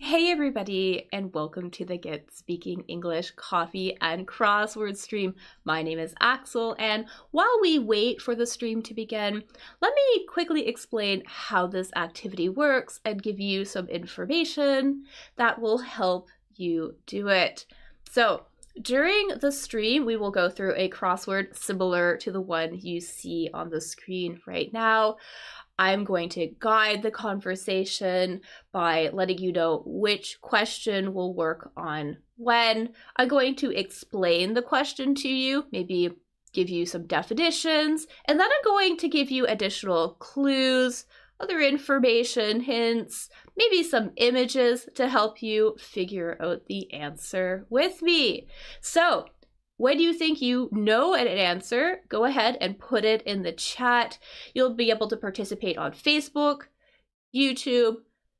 Hey everybody, and welcome to the Get Speaking English Coffee and Crossword stream. My name is Axel, and while we wait for the stream to begin, let me quickly explain how this activity works and give you some information that will help you do it. So, during the stream, we will go through a crossword similar to the one you see on the screen right now. I'm going to guide the conversation by letting you know which question will work on when. I'm going to explain the question to you, maybe give you some definitions, and then I'm going to give you additional clues, other information, hints, maybe some images to help you figure out the answer with me. So, when you think you know an answer, go ahead and put it in the chat. You'll be able to participate on Facebook, YouTube,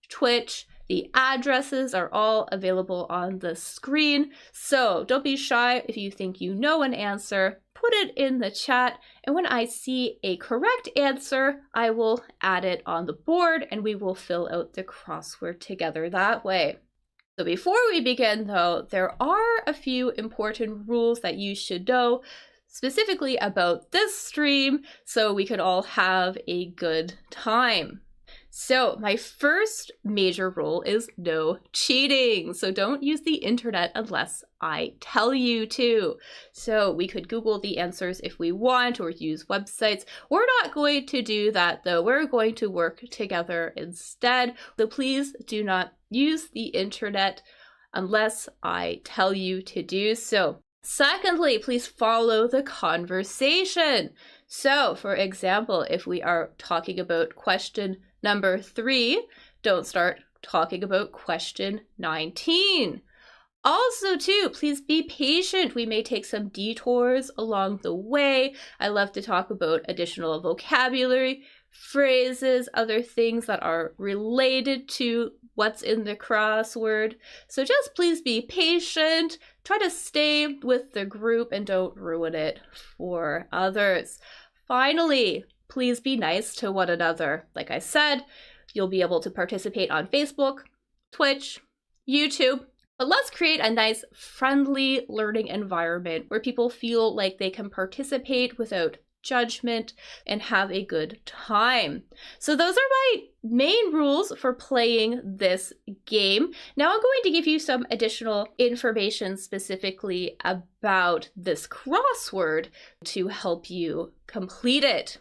Twitch. The addresses are all available on the screen. So don't be shy. If you think you know an answer, put it in the chat. And when I see a correct answer, I will add it on the board and we will fill out the crossword together that way. So before we begin though, there are a few important rules that you should know specifically about this stream so we could all have a good time. So my first major rule is no cheating. So don't use the internet unless I tell you to. So we could Google the answers if we want or use websites. We're not going to do that though. We're going to work together instead. So please do not use the internet unless I tell you to do so. Secondly, please follow the conversation. So for example, if we are talking about question number 3, don't start talking about question 19. Also, too, please be patient. We may take some detours along the way. I love to talk about additional vocabulary, phrases, other things that are related to what's in the crossword. So just please be patient. Try to stay with the group and don't ruin it for others. Finally, please be nice to one another. Like I said, you'll be able to participate on Facebook, Twitch, YouTube, but let's create a nice, friendly learning environment where people feel like they can participate without judgment and have a good time. So those are my main rules for playing this game. Now I'm going to give you some additional information specifically about this crossword to help you complete it.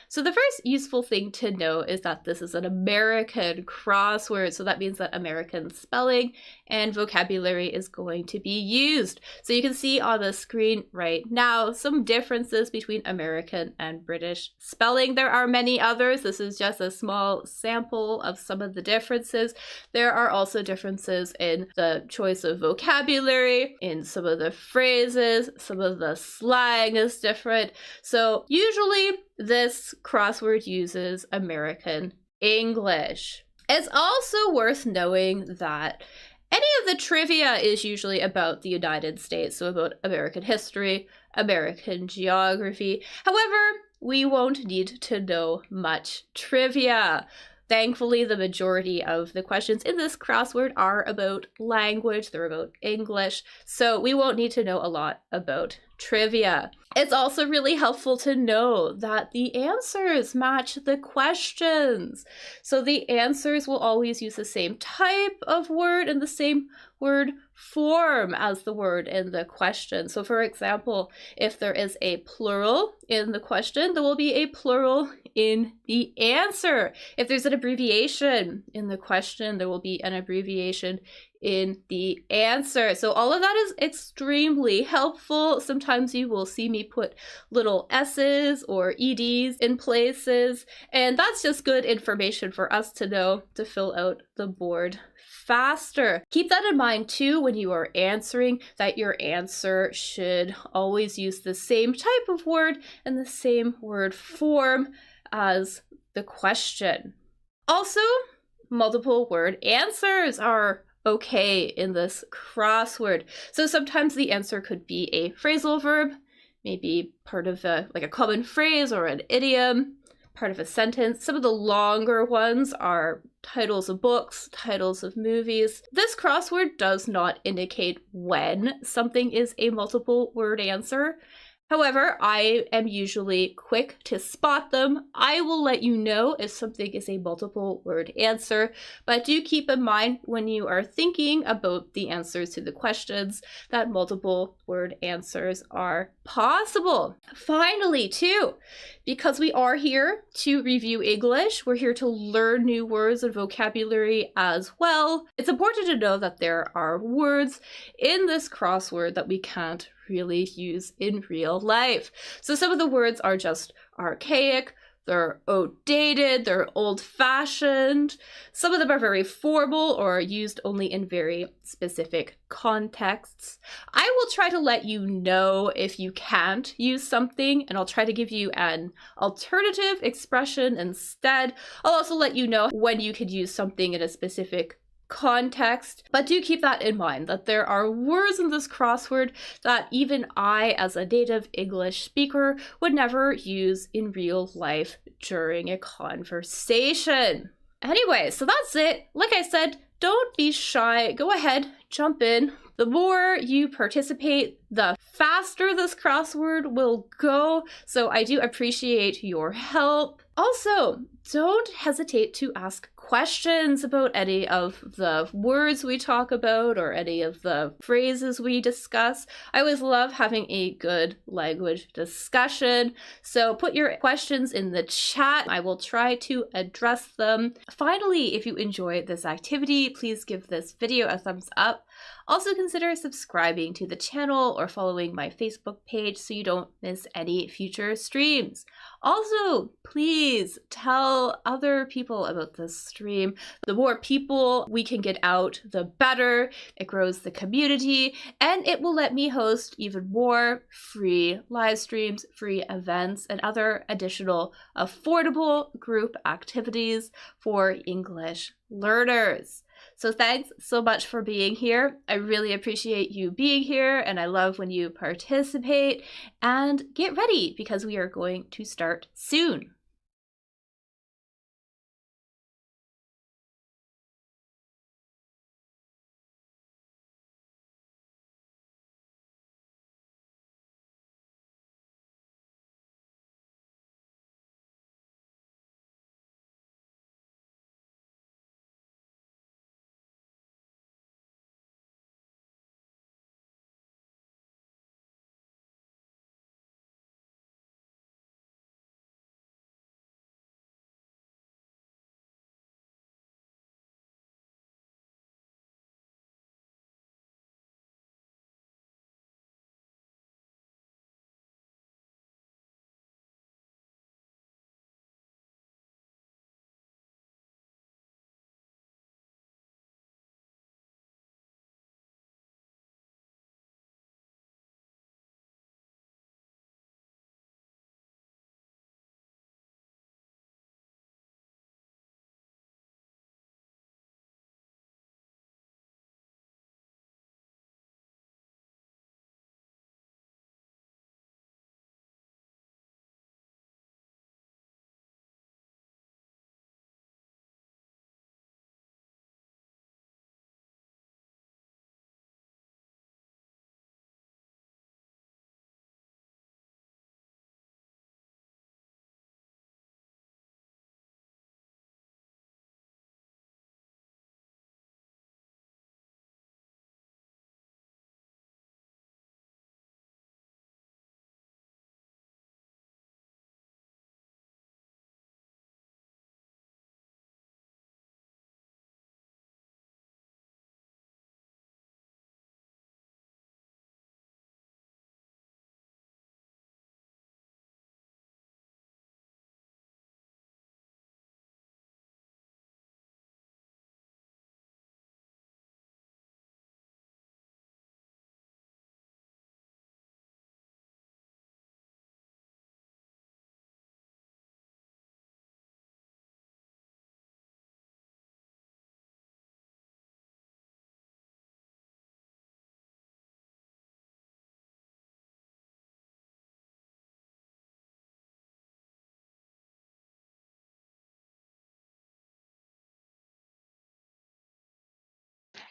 So the first useful thing to know is that this is an American crossword. So that means that American spelling and vocabulary is going to be used. So you can see on the screen right now some differences between American and British spelling. There are many others. This is just a small sample of some of the differences. There are also differences in the choice of vocabulary, in some of the phrases, some of the slang is different. So usually this crossword uses American English. It's also worth knowing that any of the trivia is usually about the United States, so about American history, American geography. However, we won't need to know much trivia. Thankfully, the majority of the questions in this crossword are about language, they're about English, so we won't need to know a lot about trivia. It's also really helpful to know that the answers match the questions. So the answers will always use the same type of word and the same word form as the word in the question. So for example, if there is a plural in the question, there will be a plural in the answer. If there's an abbreviation in the question, there will be an abbreviation in the answer. So all of that is extremely helpful. Sometimes you will see me put little S's or EDs in places, and that's just good information for us to know to fill out the board faster. Keep that in mind too when you are answering, that your answer should always use the same type of word and the same word form as the question. Also, multiple word answers are okay in this crossword. So sometimes the answer could be a phrasal verb, maybe part of a common phrase or an idiom. part of a sentence. Some of the longer ones are titles of books, titles of movies. This crossword does not indicate when something is a multiple word answer. However, I am usually quick to spot them. I will let you know if something is a multiple word answer, but do keep in mind when you are thinking about the answers to the questions that multiple word answers are possible. Finally, too, because we are here to review English, we're here to learn new words and vocabulary as well. It's important to know that there are words in this crossword that we can't really use in real life. So some of the words are just archaic, they're outdated, they're old-fashioned. Some of them are very formal or used only in very specific contexts. I will try to let you know if you can't use something, and I'll try to give you an alternative expression instead. I'll also let you know when you could use something in a specific context, but do keep that in mind, that there are words in this crossword that even I, as a native English speaker, would never use in real life during a conversation. Anyway, so that's it. Like I said, don't be shy. Go ahead, jump in. The more you participate, the faster this crossword will go. So I do appreciate your help. Also, don't hesitate to ask questions about any of the words we talk about or any of the phrases we discuss. I always love having a good language discussion. So put your questions in the chat. I will try to address them. Finally, if you enjoyed this activity, please give this video a thumbs up. Also consider subscribing to the channel or following my Facebook page so you don't miss any future streams. Also, please tell other people about this stream. The more people we can get out, the better. It grows the community, and it will let me host even more free live streams, free events, and other additional affordable group activities for English learners. So thanks so much for being here. I really appreciate you being here, and I love when you participate. And get ready, because we are going to start soon.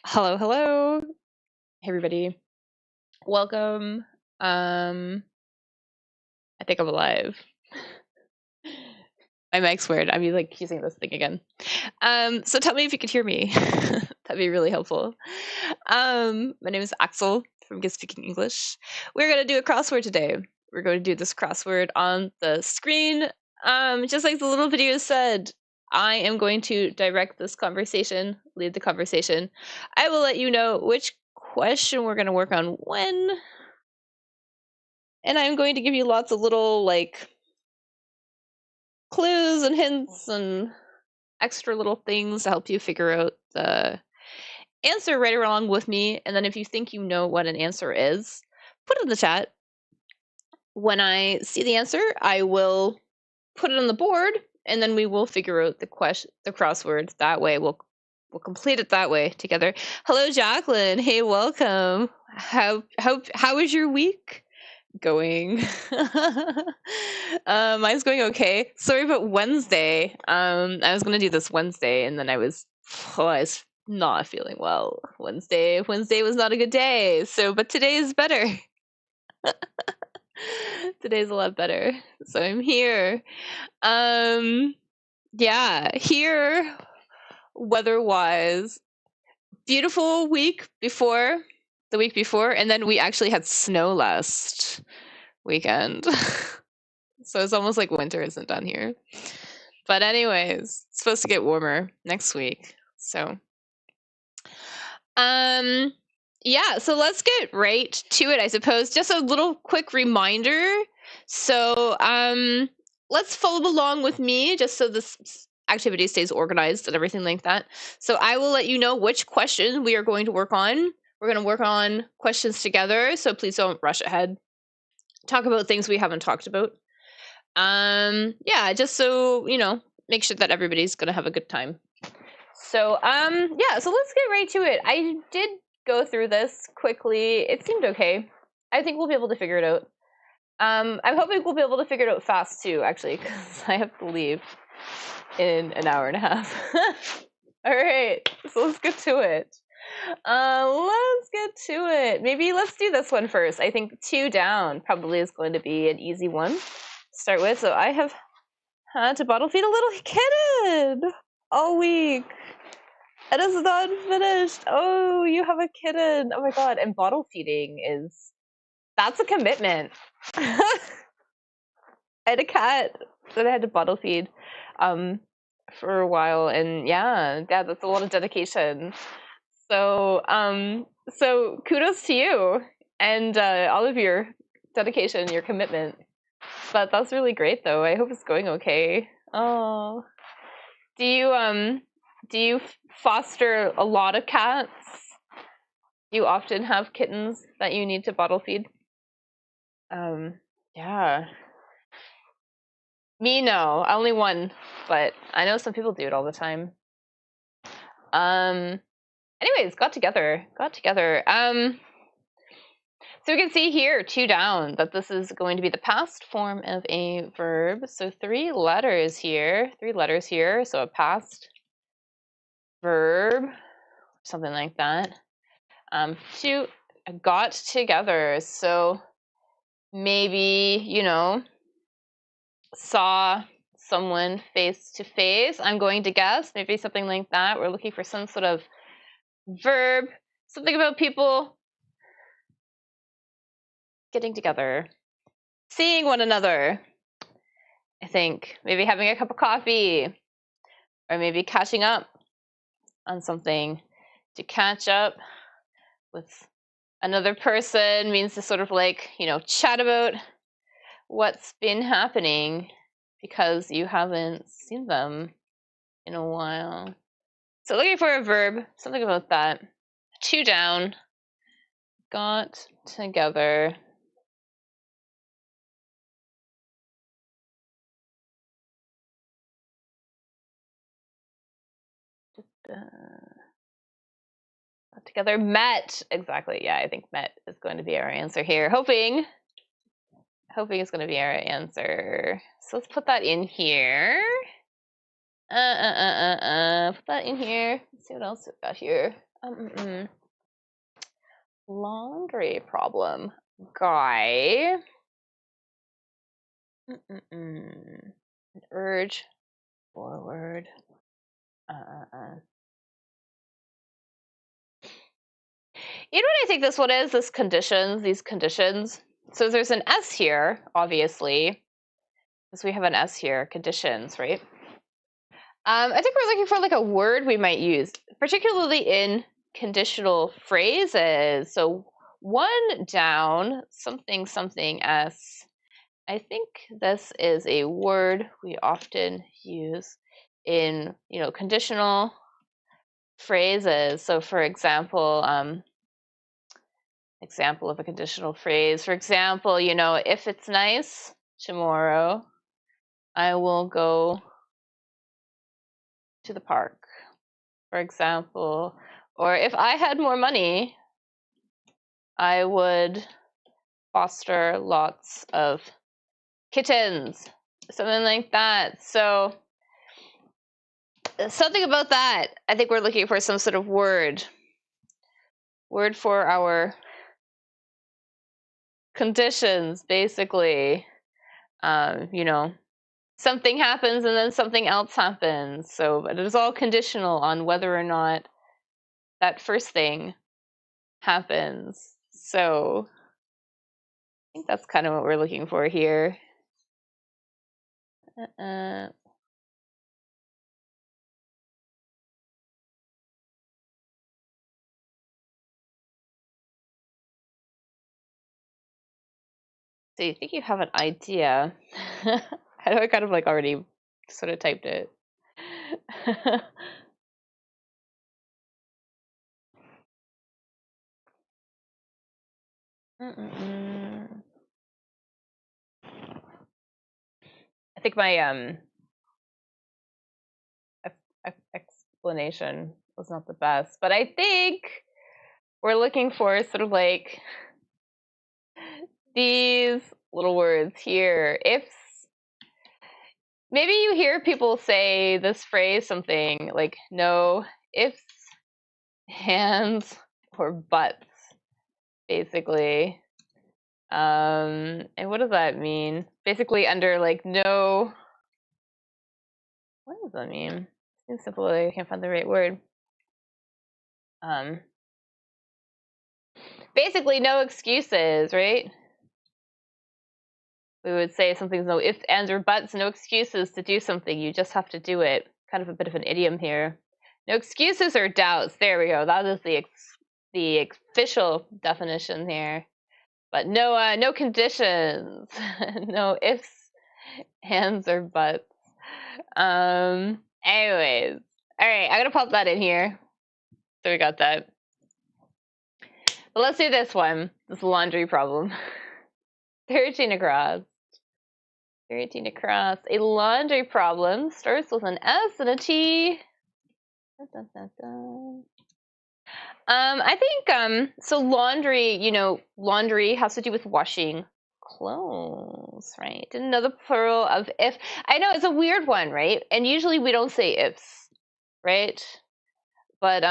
Hello, hello. Hey everybody. Welcome. I think I'm alive. My mic's weird. I'm like using this thing again. So tell me if you could hear me. That'd be really helpful. My name is Axel from Get Speaking English. We're gonna do a crossword today. We're going to do this crossword on the screen. Just like the little video said, I am going to direct this conversation, lead the conversation. I will let you know which question we're going to work on when, and I'm going to give you lots of little like clues and hints and extra little things to help you figure out the answer right along with me. And then if you think you know what an answer is, put it in the chat. When I see the answer, I will put it on the board, and then we will figure out the crossword that way. We'll complete it that way together. Hello, Jacqueline. Hey, welcome. How is your week going? Mine's going okay. Sorry about Wednesday. I was gonna do this Wednesday, and then I was not feeling well. Wednesday was not a good day. But today is better. Today's a lot better. So I'm here. Yeah, here weather-wise, beautiful week before, and then we actually had snow last weekend. So it's almost like winter isn't done here. But anyways, it's supposed to get warmer next week. So yeah, so let's get right to it, I suppose. Just a little quick reminder. So let's follow along with me just so this activity stays organized and everything like that. So I will let you know which question we are going to work on. We're going to work on questions together, so please don't rush ahead. Talk about things we haven't talked about. Yeah, just so, make sure that everybody's going to have a good time. So, yeah, so let's get right to it. I did go through this quickly. It seemed okay. I think we'll be able to figure it out. I'm hoping we'll be able to figure it out fast too, actually, because I have to leave in an hour and a half. All right, so let's get to it. Maybe let's do this one first. I think 2 down probably is going to be an easy one to start with. So I have had to bottle feed a little kitten all week. It is not finished. Oh, you have a kitten. Oh my god. And bottle feeding that's a commitment. I had a cat that I had to bottle feed for a while, and yeah, that's a lot of dedication. So so kudos to you and all of your dedication, your commitment. But that's really great though. I hope it's going okay. Oh. Do you foster a lot of cats? Do you often have kittens that you need to bottle feed? Yeah. Me, no. Only one, but I know some people do it all the time. Anyways, got together. So we can see here, 2 down, that this is going to be the past form of a verb. So 3 letters here. So a past verb, something like that. 2 got together. So maybe, saw someone face to face. I'm going to guess maybe something like that. We're looking for some sort of verb, something about people getting together, seeing one another. I think maybe having a cup of coffee, or maybe catching up on something. To catch up with another person means to sort of like, chat about what's been happening because you haven't seen them in a while. So looking for a verb, something about that. 2 down, got together. Got together, met. Exactly. Yeah, I think met is going to be our answer here. Hoping it's going to be our answer. So let's put that in here. Put that that in here. Let's see what else we've got here. Laundry problem. Guy. An urge. Forward. You know what I think this one is? This conditions, these conditions. So there's an S here, obviously, because we have an S here, conditions, right? I think we're looking for like a word we might use, particularly in conditional phrases. So one down, something, something S. I think this is a word we often use in, conditional phrases. So for example, example of a conditional phrase. For example, if it's nice tomorrow, I will go to the park, for example. Or if I had more money, I would foster lots of kittens, something like that. So something about that. I think we're looking for some sort of word for our conditions, basically. Something happens and then something else happens. So, but it is all conditional on whether or not that first thing happens. So, I think that's kind of what we're looking for here. So you think you have an idea? I know I kind of like already sort of typed it. I think my explanation was not the best, but I think we're looking for sort of like these little words here. Ifs. Maybe you hear people say this phrase something like no ifs, hands, or buts, basically. And what does that mean? Basically under like no, what does that mean? It's simple, I can't find the right word. Basically no excuses, right? We would say something's no ifs, ands, or buts, no excuses to do something. You just have to do it. Kind of a bit of an idiom here. No excuses or doubts. There we go. That is the official definition here. But no conditions. No ifs, ands, or buts. Anyways. All right, I'm going to pop that in here. So we got that. But let's do this one. This laundry problem. 13 across. 13 across. A laundry problem starts with an S and a T. Dun, dun, dun, dun. I think so laundry, laundry has to do with washing clothes, right? Didn't know the plural of if. I know it's a weird one, right? And usually we don't say ifs, right? But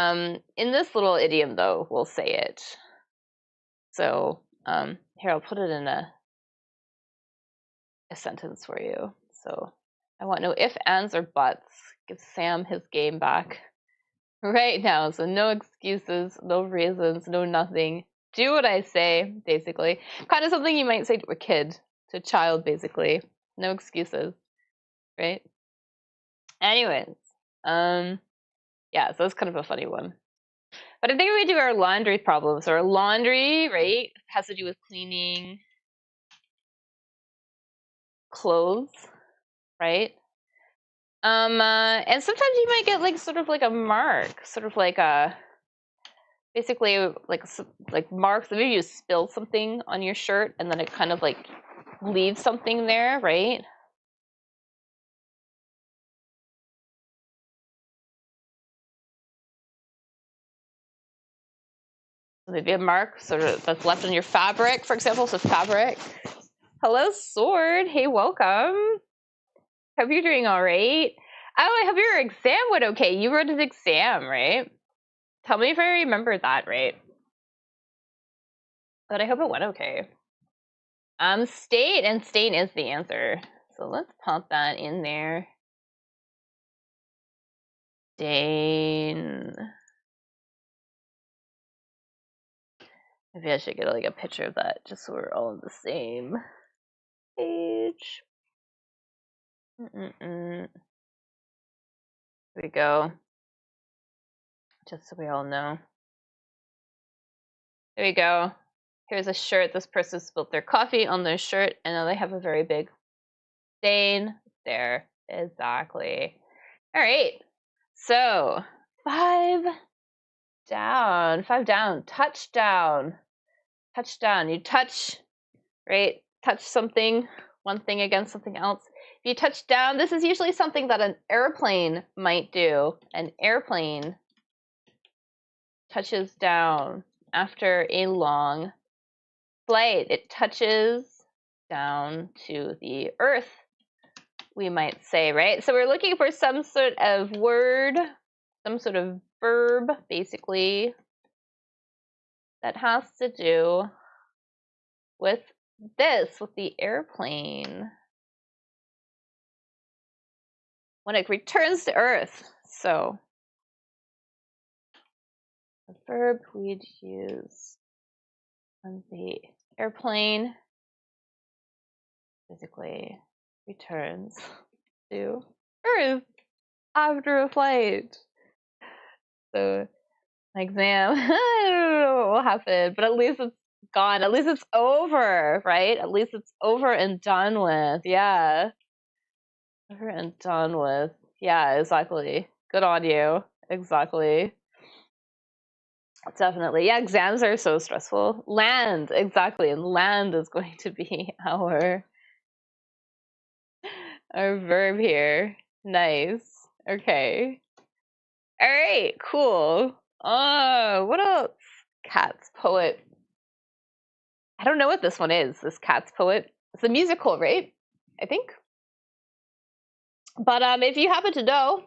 in this little idiom though, we'll say it. So here, I'll put it in a sentence for you. So I want no if, ands, or buts. Give Sam his game back right now. So no excuses, no reasons, no nothing. Do what I say, basically. Kind of something you might say to a kid, to a child, basically. No excuses, right? Anyways, yeah, so it's kind of a funny one. But I think we do our laundry problem. So our laundry, right, has to do with cleaning clothes, right? And sometimes you might get like sort of like a mark, sort of like a basically like marks. Maybe you spill something on your shirt and then it kind of like leaves something there, right? Maybe a mark sort of that's left on your fabric, for example. So fabric. Hello, Sword. Hey, welcome. Hope you're doing all right. Oh, I hope your exam went okay. You wrote an exam, right? Tell me if I remember that right. But I hope it went okay. State, and state is the answer. So let's pop that in there. Dane. Maybe I should get like a picture of that just so we're all on the same page. Here we go. Just so we all know. There we go. Here's a shirt. This person spilled their coffee on their shirt, and now they have a very big stain there. Exactly. All right. So 5 down. 5 down. Touchdown. Touchdown. You touch, right? Touch something, one thing against something else. If you touch down, this is usually something that an airplane might do. An airplane touches down after a long flight. It touches down to the earth, we might say, right? So we're looking for some sort of word, some sort of verb, basically, that has to do with this, with the airplane. When it returns to Earth. So, the verb we'd use on the airplane physically returns to Earth after a flight. So, exam, I don't know what will happen, but at least it's gone. At least it's over, right? At least it's over and done with. Yeah. Over and done with. Yeah, exactly. Good on you. Exactly. Definitely. Yeah, exams are so stressful. Land, exactly. And land is going to be our verb here. Nice. Okay. All right, cool. What else? Cat's Poet. I don't know what this one is, this Cat's Poet. It's a musical, right? I think. But if you happen to know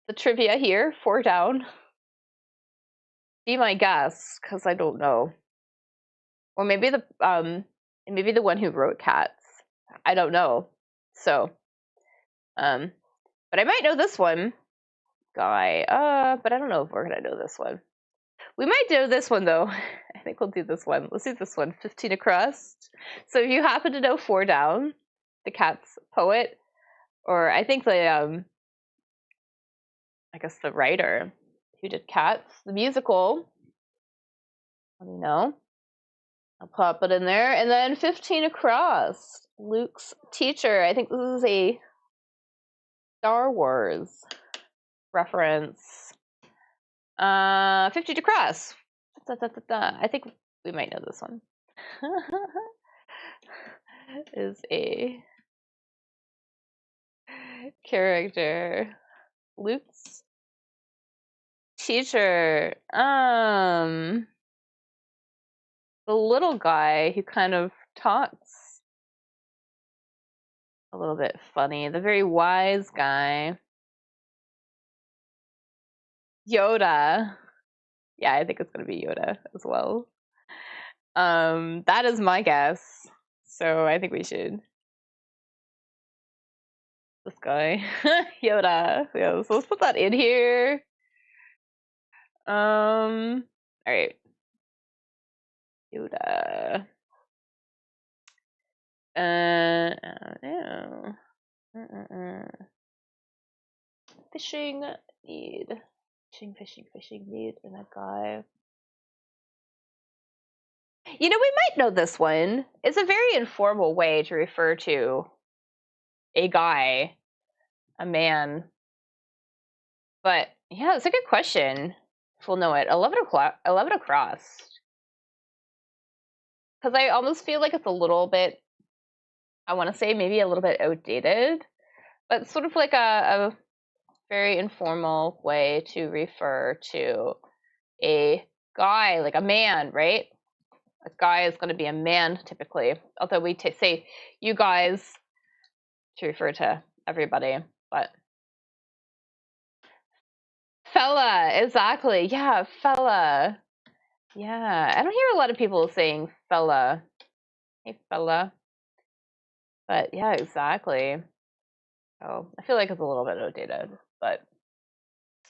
the trivia here, 4 down, be my guest, because I don't know. Or maybe the one who wrote Cats. I don't know. So, but I might know this one guy. But I don't know if we're gonna know this one. We might do this one though. I think we'll do this one. Let's do this one. 15 across. So if you happen to know 4 down, the Cat's Poet, or I think the I guess the writer who did Cats, the musical, let me know. I'll pop it in there. And then 15 across, Luke's teacher. I think this is a Star Wars reference. 50 across. I think we might know this one. Is a character. Luke's teacher. The little guy who kind of talks a little bit funny. The very wise guy. Yoda. Yeah, I think it's gonna be Yoda as well. That is my guess. So I think we should. This guy. Yoda. Yeah, so let's put that in here. All right. Yoda. I don't know. Fishing need. Fishing need in a guy. You know, we might know this one. It's a very informal way to refer to a guy, a man. But yeah, it's a good question. If we'll know it. 11 across. Because I almost feel like it's a little bit, I want to say maybe a little bit outdated, but sort of like a very informal way to refer to a guy, like a man, right? A guy is going to be a man typically, although we say you guys to refer to everybody, but fella, exactly. Yeah, fella. Yeah, I don't hear a lot of people saying fella. Hey, fella. But yeah, exactly. Oh, I feel like it's a little bit outdated, but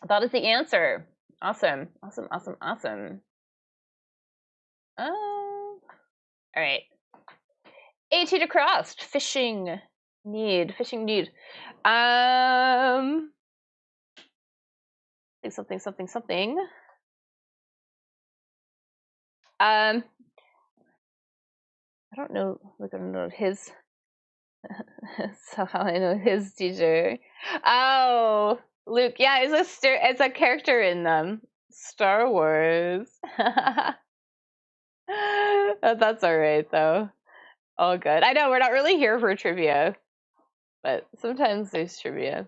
that is the answer. Awesome, awesome, awesome, awesome. All right. AT to cross. Fishing need. Fishing need. Something, something, something. I don't know. Look, I don't know his. So how I know his teacher. Oh, Luke. Yeah, it's a character in Star Wars. That's all right though. All good. I know we're not really here for trivia, but sometimes there's trivia.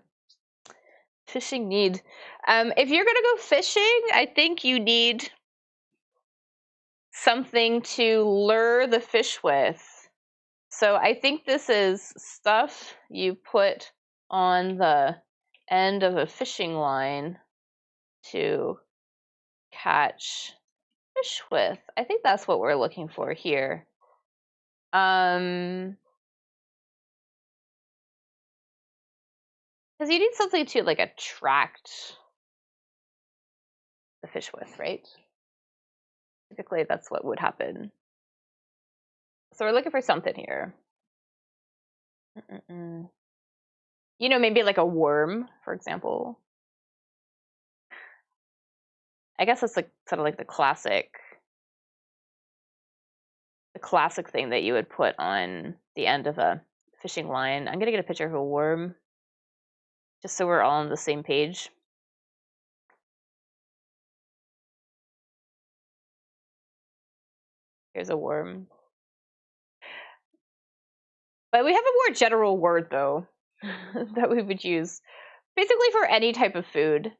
Fishing need. If you're gonna go fishing, I think you need something to lure the fish with. So I think this is stuff you put on the end of a fishing line to catch fish with. I think that's what we're looking for here. Because you need something to like attract the fish with, right? Typically, that's what would happen. So we're looking for something here. You know, maybe like a worm, for example. I guess that's like sort of like the classic thing that you would put on the end of a fishing line. I'm gonna get a picture of a worm, just so we're all on the same page. Here's a worm. But we have a more general word though that we would use basically for any type of food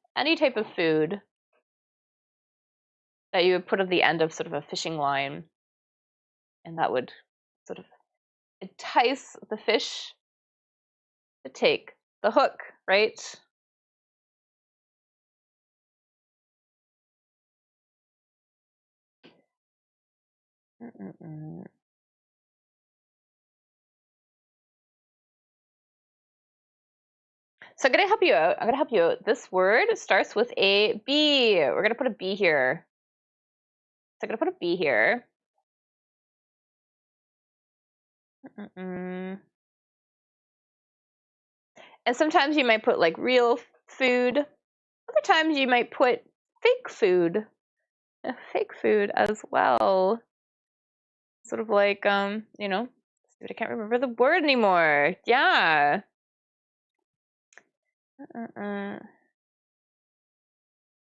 that you would put at the end of sort of a fishing line, and that would sort of entice the fish to take the hook, right? So I'm gonna help you out. This word starts with a B. We're gonna put a B here. So I'm gonna put a B here. And sometimes you might put like real food. Other times you might put fake food. Fake food as well. Sort of like you know, I can't remember the word anymore. Yeah.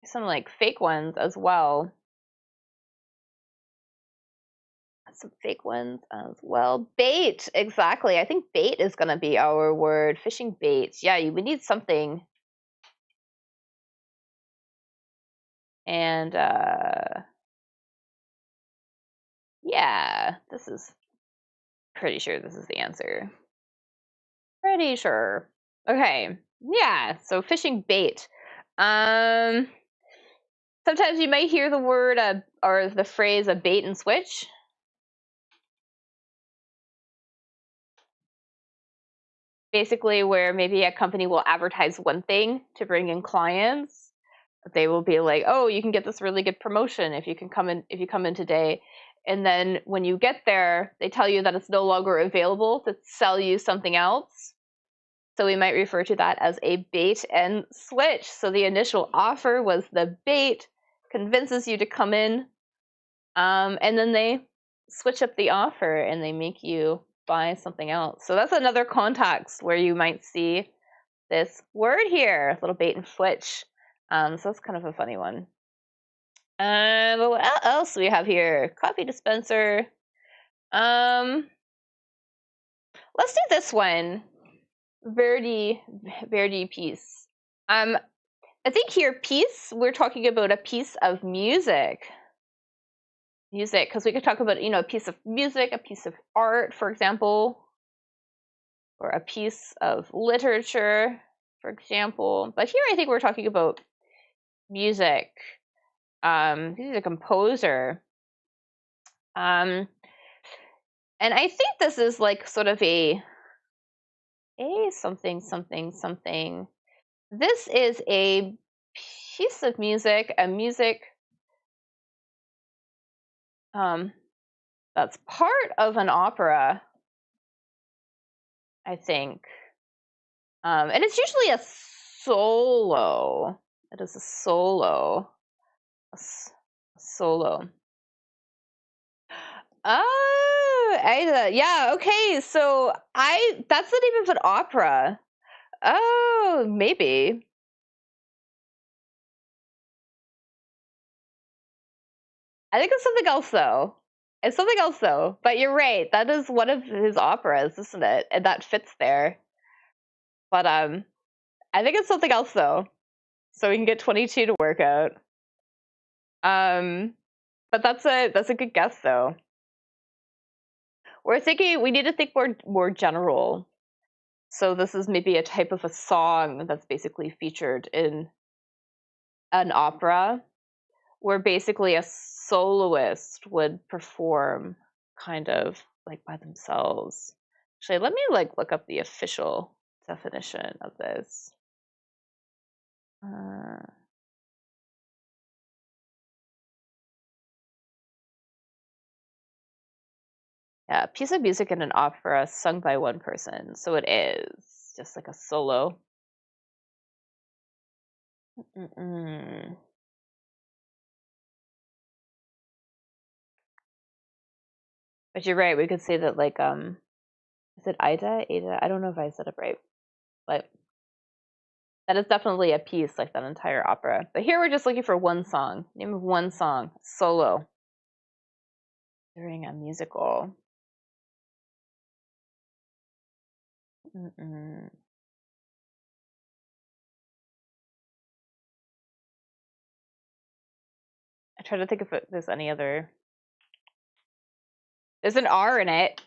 Some like fake ones as well. Some fake ones as well. Bait, exactly. I think bait is gonna be our word. Fishing bait. Yeah, we need something. And yeah, this is pretty sure this is the answer. Pretty sure. Okay. Yeah, so fishing bait. Sometimes you might hear the word or the phrase a bait and switch. Basically where maybe a company will advertise one thing to bring in clients. They will be like, "Oh, you can get this really good promotion if you come in today." And then when you get there, they tell you that it's no longer available to sell you something else. So we might refer to that as a bait and switch. So the initial offer was the bait, convinces you to come in, and then they switch up the offer and they make you buy something else. So that's another context where you might see this word here, little bait and switch. So that's kind of a funny one. But what else do we have here? Coffee dispenser. Let's do this one. Verdi piece. I think here piece, we're talking about a piece of music. Because we could talk about, a piece of music, a piece of art, for example. or a piece of literature, for example. But here I think we're talking about music. He's a composer. And I think this is like sort of a something, something, something. This is a piece of music, a music that's part of an opera, I think. And it's usually a solo. It is a solo. A solo. Oh, Aida. Yeah, okay. So that's the name of an opera. Oh, maybe. I think it's something else though. It's something else though. But you're right. That is one of his operas, isn't it? And that fits there. But I think it's something else though. So we can get 22 to work out. But that's a good guess though. We're thinking we need to think more general. So this is maybe a type of a song that's basically featured in an opera where basically a soloist would perform kind of like by themselves. Actually, let me like look up the official definition of this. Yeah, a piece of music in an opera sung by one person. So it is just like a solo. But you're right. We could say that like is it Ida? Ada? I don't know if I said it right, but that is definitely a piece, like that entire opera. But here we're just looking for one song. Name of one song, solo, during a musical. I try to think if there's any other. There's an R in it.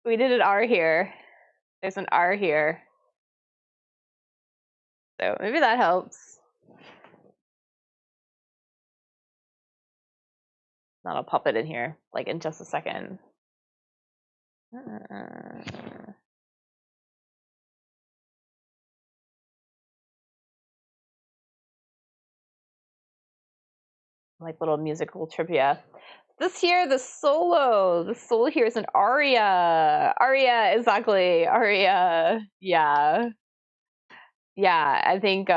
We did an R here. There's an R here. So maybe that helps. Not I'll pop it in here, like in just a second. Like little musical trivia. This here, the solo here is an aria. Aria, exactly. Aria. Yeah. Yeah, I think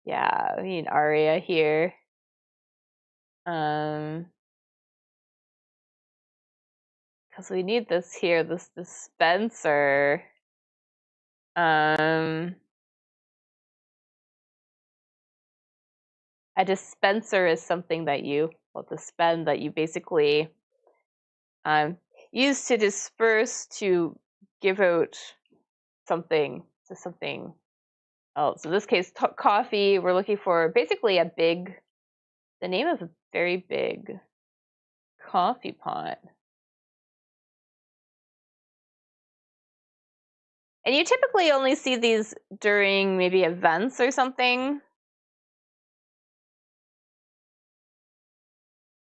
yeah, I mean aria here. Because we need this here, this dispenser. A dispenser is something that you dispense, that you basically use to disperse, to give out something to something else. In this case, coffee. We're looking for basically the name of a very big coffee pot. And you typically only see these during maybe events or something.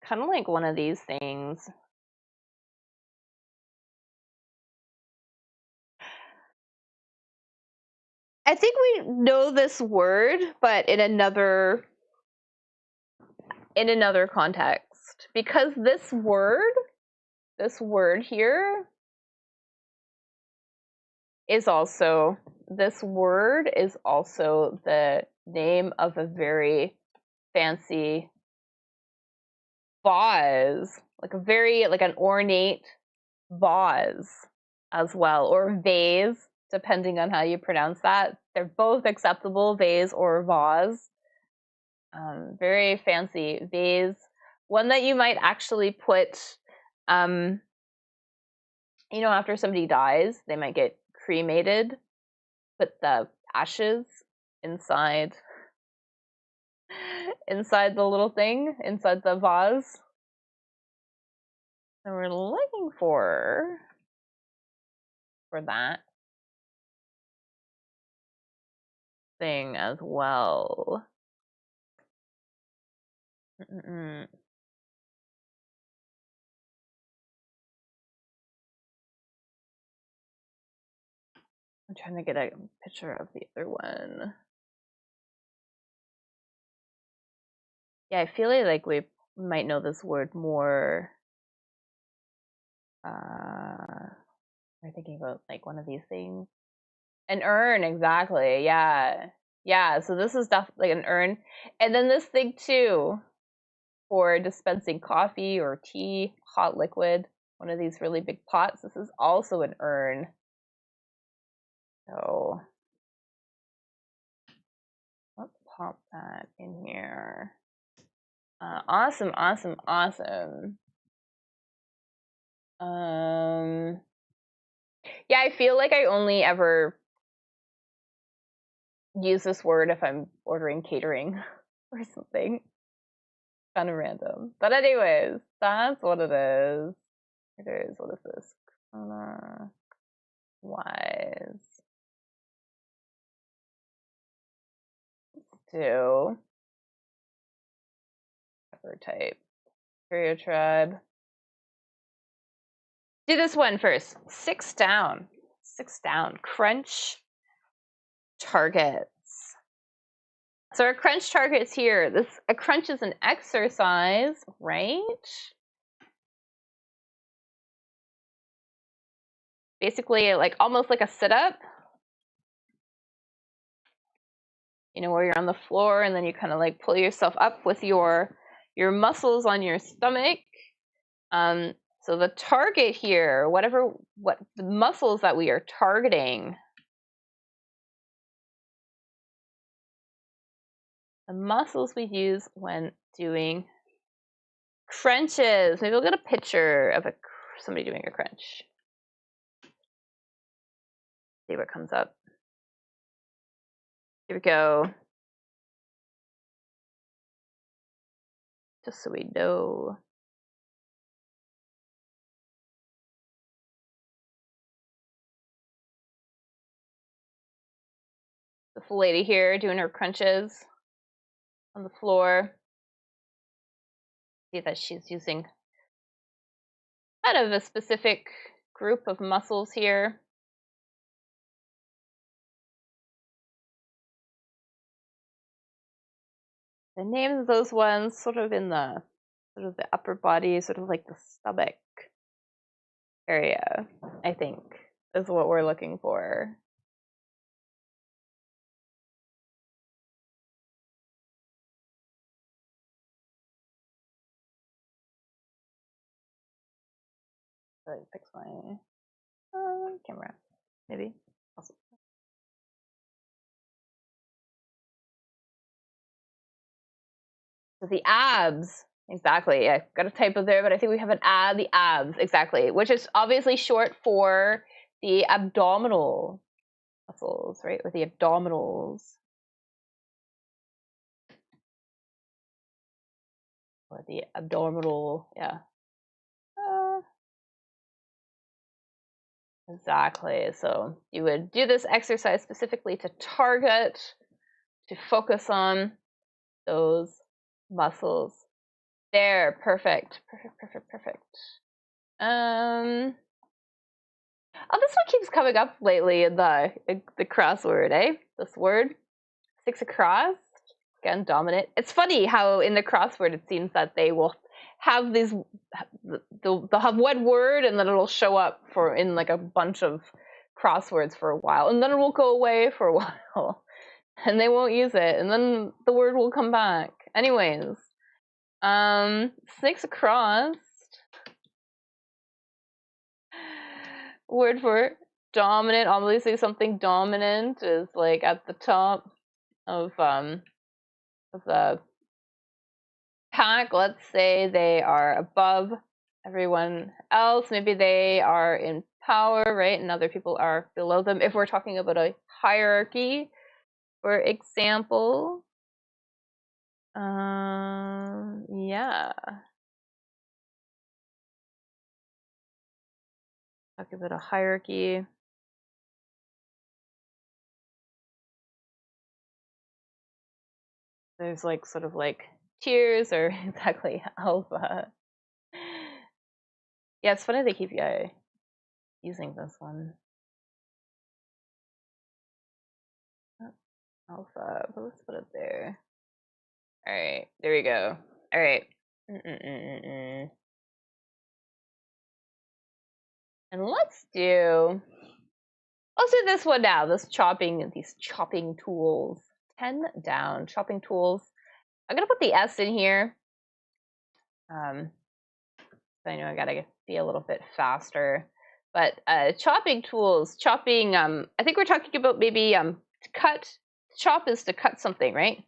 Kind of like one of these things. I think we know this word, but in another context. Because this word here is also the name of a very fancy vase, like an ornate vase as well, or vase, depending on how you pronounce that. They're both acceptable, vase or vase. Very fancy vase, one that you might actually put, after somebody dies, they might get cremated, put the ashes inside the little thing, inside the vase. So we're looking for that thing as well. I'm trying to get a picture of the other one. Yeah, I feel like we might know this word more. We're thinking about like one of these things. An urn, exactly. Yeah. Yeah, so this is definitely like an urn. And then this thing too for dispensing coffee or tea, hot liquid, one of these really big pots. This is also an urn. So let's pop that in here. Awesome. Yeah, I feel like I only ever use this word if I'm ordering catering or something. Kind of random. But anyways, that's what it is. It is. What is this? Wise. Do. Cover type. Carrier tribe. Do this one first. 6 down. 6 down. Crunch targets. So our crunch targets here. A crunch is an exercise, right? Basically, like almost like a sit-up. You know, where you're on the floor and then you kind of like pull yourself up with your muscles on your stomach. So the target here, what the muscles that we are targeting, the muscles we use when doing crunches. Maybe we'll get a picture of somebody doing a crunch. See what comes up. Here we go. Just so we know. This lady here doing her crunches on the floor. See that she's using kind of a specific group of muscles here. The names of those ones sort of in the upper body, sort of like the stomach area, I think, is what we're looking for. So fix my camera, maybe. Awesome. So the abs, exactly. I got a typo there, but I think we have the abs, exactly, which is obviously short for the abdominal muscles, right? Or the abdominals. Or the abdominal, yeah. Exactly. So you would do this exercise specifically to target, to focus on those muscles. There, perfect. Oh, this one keeps coming up lately in the crossword, eh? This word, 6 across. Again, dominant. It's funny how in the crossword it seems that they will have these, they'll have one word and then it'll show up in like a bunch of crosswords for a while, and then it will go away for a while, and they won't use it, and then the word will come back. Anyways, 6 across. Word for dominant. Obviously, something dominant is like at the top of the pack. Let's say they are above everyone else. Maybe they are in power, right? And other people are below them. If we're talking about a hierarchy, for example. Yeah. Talk about a hierarchy. There's like sort of like tiers or exactly alpha. Yeah, it's funny they keep using this one. Alpha, but let's put it there. All right, there we go. All right. And let's do this one now. These chopping tools. 10 down, chopping tools. I'm gonna put the S in here. So I know I gotta be a little bit faster. But chopping tools, chopping, I think we're talking about maybe to cut. Chop is to cut something, right?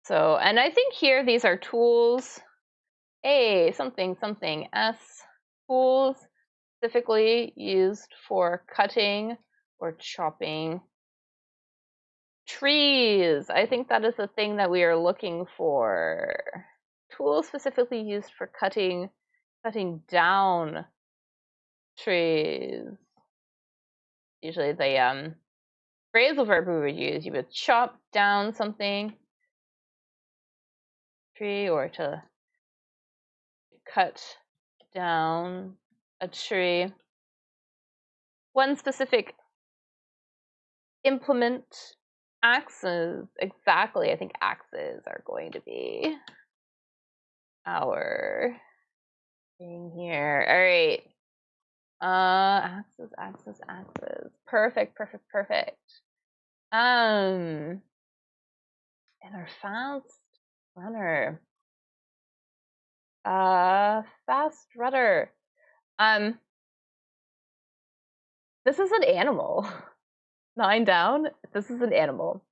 So, and I think here these are tools. A something something S, tools specifically used for cutting or chopping trees. I think that is the thing that we are looking for. Tools specifically used for cutting down trees. Usually the phrasal verb we would use, you would chop down something, tree, or to cut down a tree. One specific implement, axes. Exactly, I think axes are going to be our thing here. All right. Axes. Perfect. And our fast runner. Fast runner. This is an animal. 9 down. This is an animal.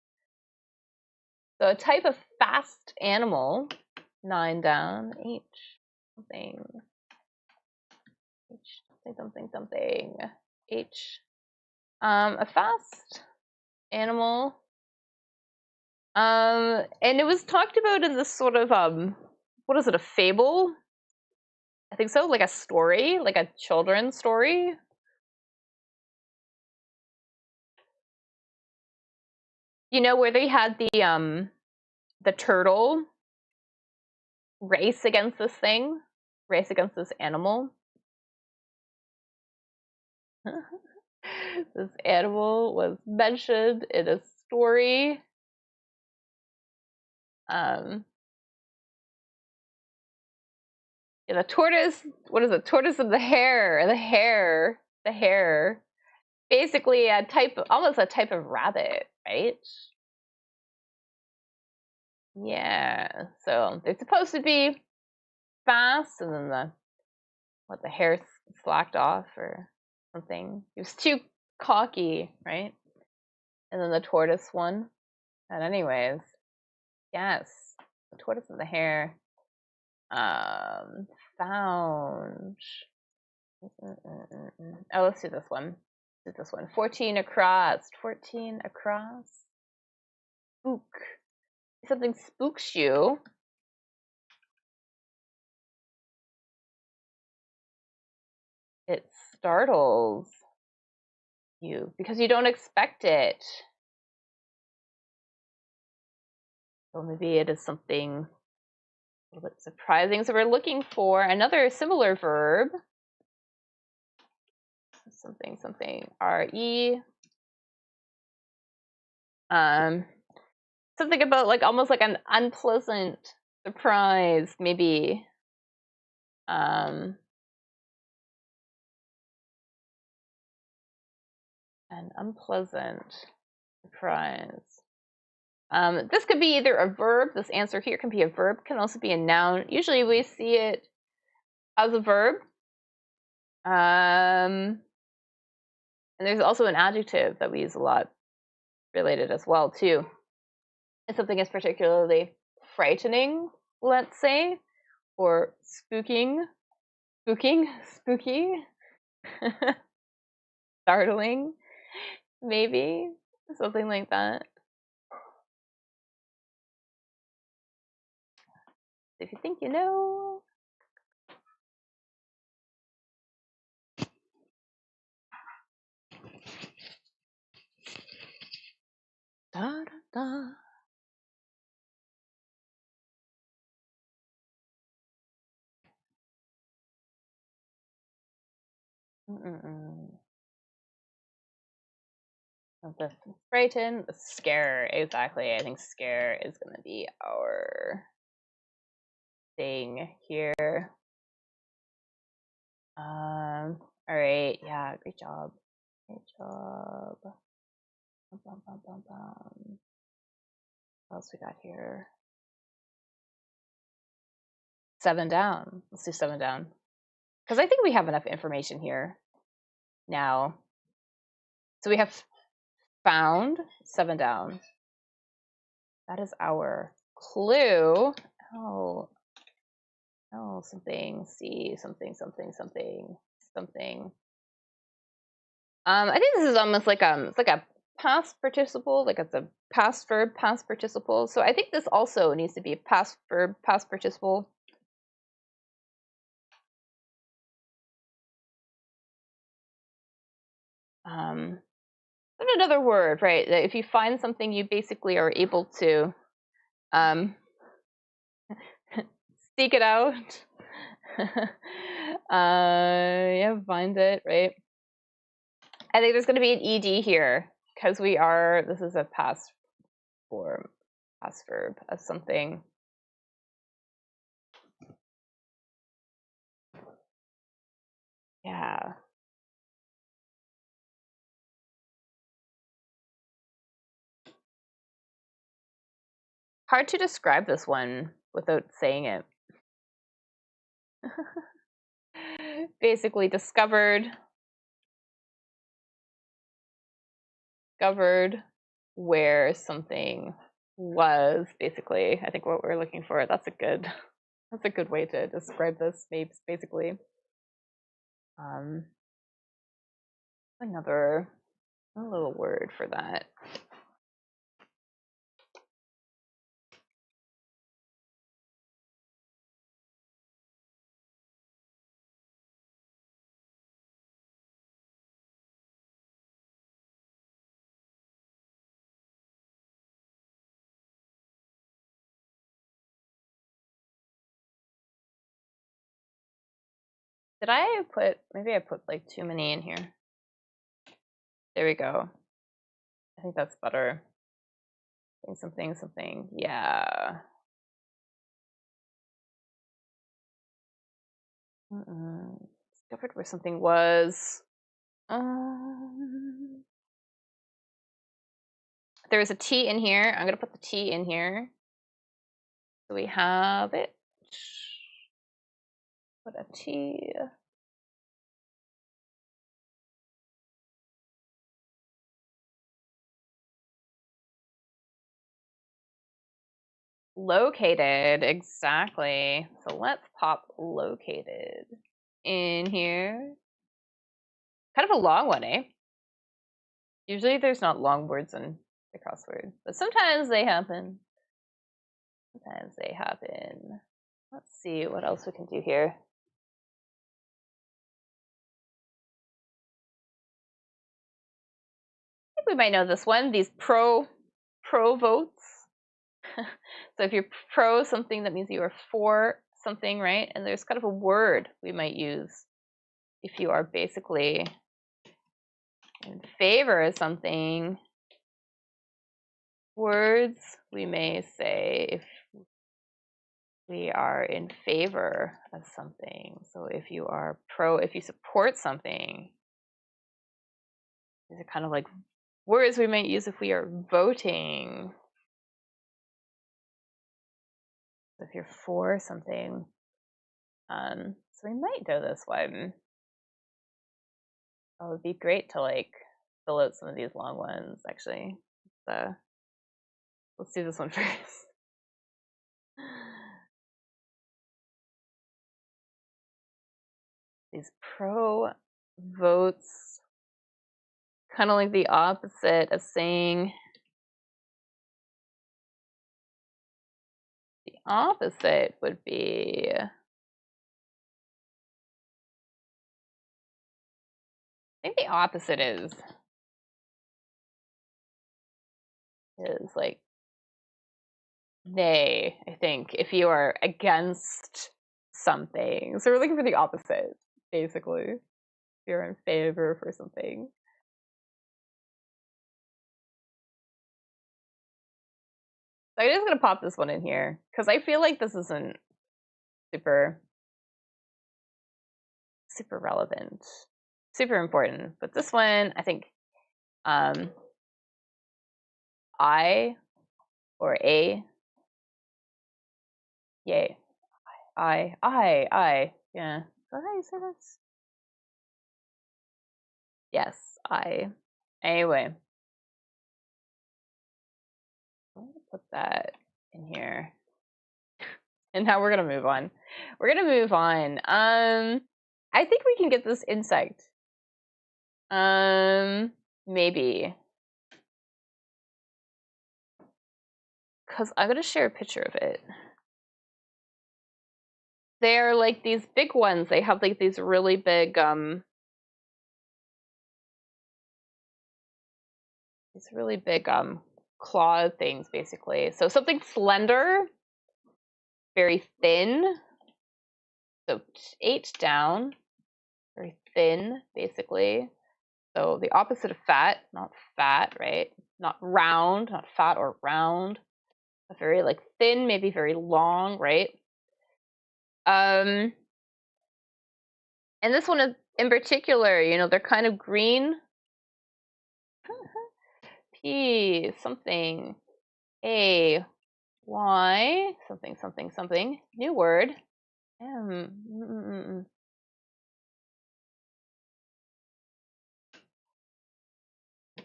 So a type of fast animal. 9 down. H something. Something. H. A fast animal. And it was talked about in this sort of what is it, a fable? I think so, like a story, like a children's story. You know, where they had the turtle race against this animal. This animal was mentioned in a story. The tortoise, what is it? Tortoise and the hare. Basically almost a type of rabbit, right? Yeah. So they're supposed to be fast, and then the hare slacked off or something. He was too cocky, right? And then the tortoise won. And anyways, yes, the tortoise and the hare found. Oh, let's do this one. 14 across. Spook. Something spooks you. It startles you because you don't expect it. So maybe it is something a little bit surprising. So we're looking for another similar verb. Something re. Something about like almost like an unpleasant surprise, maybe. An unpleasant surprise. This could be either a verb. This answer here can be a verb. Can also be a noun. Usually we see it as a verb. And there's also an adjective that we use a lot related as well too. If something is particularly frightening, let's say, or spooky, startling, maybe, something like that. If you think you know, Da, da, da. The frighten, the scare, exactly. I think scare is going to be our thing here. All right, yeah, great job. Great job. Bum, bum, bum, bum. What else we got here? 7 down. Let's do 7 down. Because I think we have enough information here now. So we have found 7 down. That is our clue. Oh, something. See, something. I think this is almost like it's like a past participle, like it's a past verb, past participle. So I think this also needs to be a past verb, past participle. There's another word, right? That if you find something, you basically are able to seek it out. Yeah, find it, right? I think there's going to be an ed here because this is a past form, past verb of something. Yeah. Hard to describe this one without saying it. Basically discovered where something was, basically. I think what we're looking for. That's a good way to describe this, maybe, basically. Another little word for that. Maybe I put like too many in here. There we go. I think that's better. Something. Yeah. Discovered where something was. There is a T in here. I'm going to put the T in here. So we have it. Put a T. Located, exactly. So let's pop located in here. Kind of a long one, eh? Usually there's not long words in the crossword, but sometimes they happen. Let's see what else we can do here. I think we might know this one, these pro votes. So if you're pro something, that means you are for something, right? And there's kind of a word we might use if you are basically in favor of something. Words we may say if we are in favor of something. So if you are if you support something, these are kind of like words we might use if we are voting. If you're for something. So we might know this one. Oh, it would be great to like fill out some of these long ones, actually. Let's do this one first. These pro votes, kind of like the opposite of saying. The opposite would be. I think the opposite is. is like they, I think, if you are against something. So we're looking for the opposite, basically. If you're in favor for something. So I'm just gonna pop this one in here because I feel like this isn't super relevant, super important. But this one, I think, I or a, yay, I, yeah. Is that how you say this? Yes, I. Anyway, I'm gonna put that in here. And now we're gonna move on. We're gonna move on. I think we can get this insect. Maybe. Because I'm gonna share a picture of it. They're like these big ones. They have like these really big claw things basically. So something slender, very thin. So 8 down, very thin basically. So the opposite of fat, not fat, right? Not round, not fat or round. A very like thin, maybe very long, right? And this one is in particular, you know, they're kind of green. P something A Y something something something new word M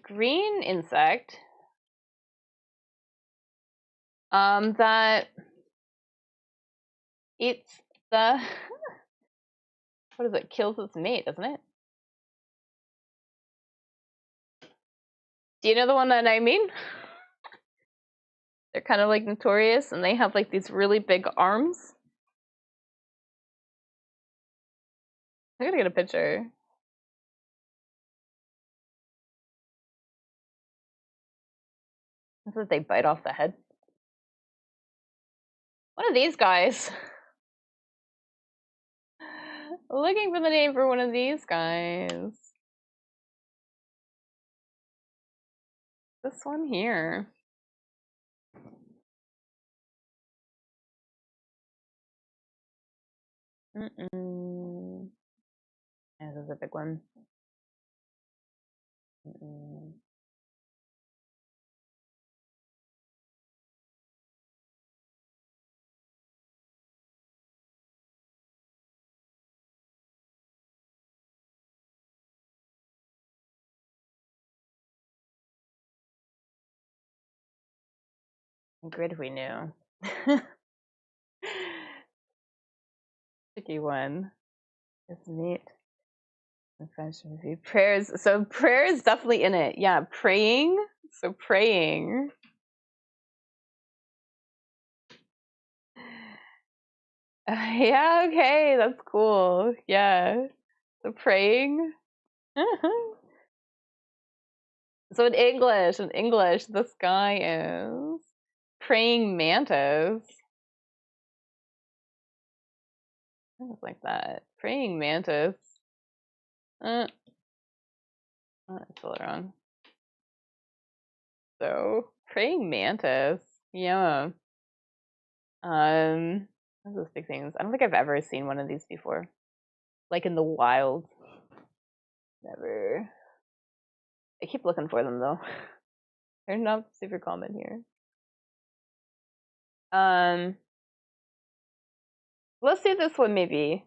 green insect that eats the what is it, kills its mate, doesn't it? Do you know the one that I mean? They're kind of like notorious and they have like these really big arms. I'm gonna get a picture. This is they bite off the head. One of these guys. Looking for the name for one of these guys. This one here. Yeah, this is a big one. Grid we knew. Tricky one. It's neat. The French movie. Prayers. So prayer is definitely in it. Yeah, praying. So praying. Yeah, okay, that's cool. Yeah. So praying. So in English, this guy is praying mantis. Things like that. Praying mantis. I spelled it wrong. So praying mantis. Yeah. Those big things. I don't think I've ever seen one of these before. Like in the wild. Never. I keep looking for them though. They're not super common here. Let's do this one maybe.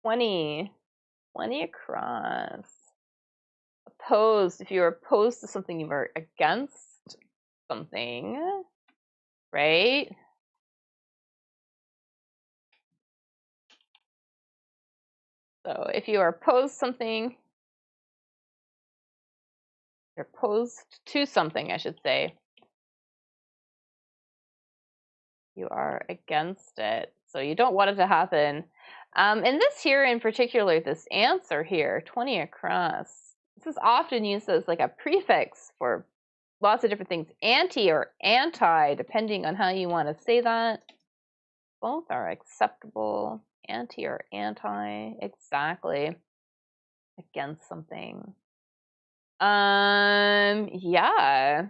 20 across. Opposed. If you're opposed to something, you are against something, right? So if you are opposed something, you're opposed to something, I should say. You are against it. So you don't want it to happen. And this here in particular, this answer here, 20 across, this is often used as like a prefix for lots of different things. Anti or anti, depending on how you want to say that. Both are acceptable. Anti or anti, exactly. Against something. Yeah.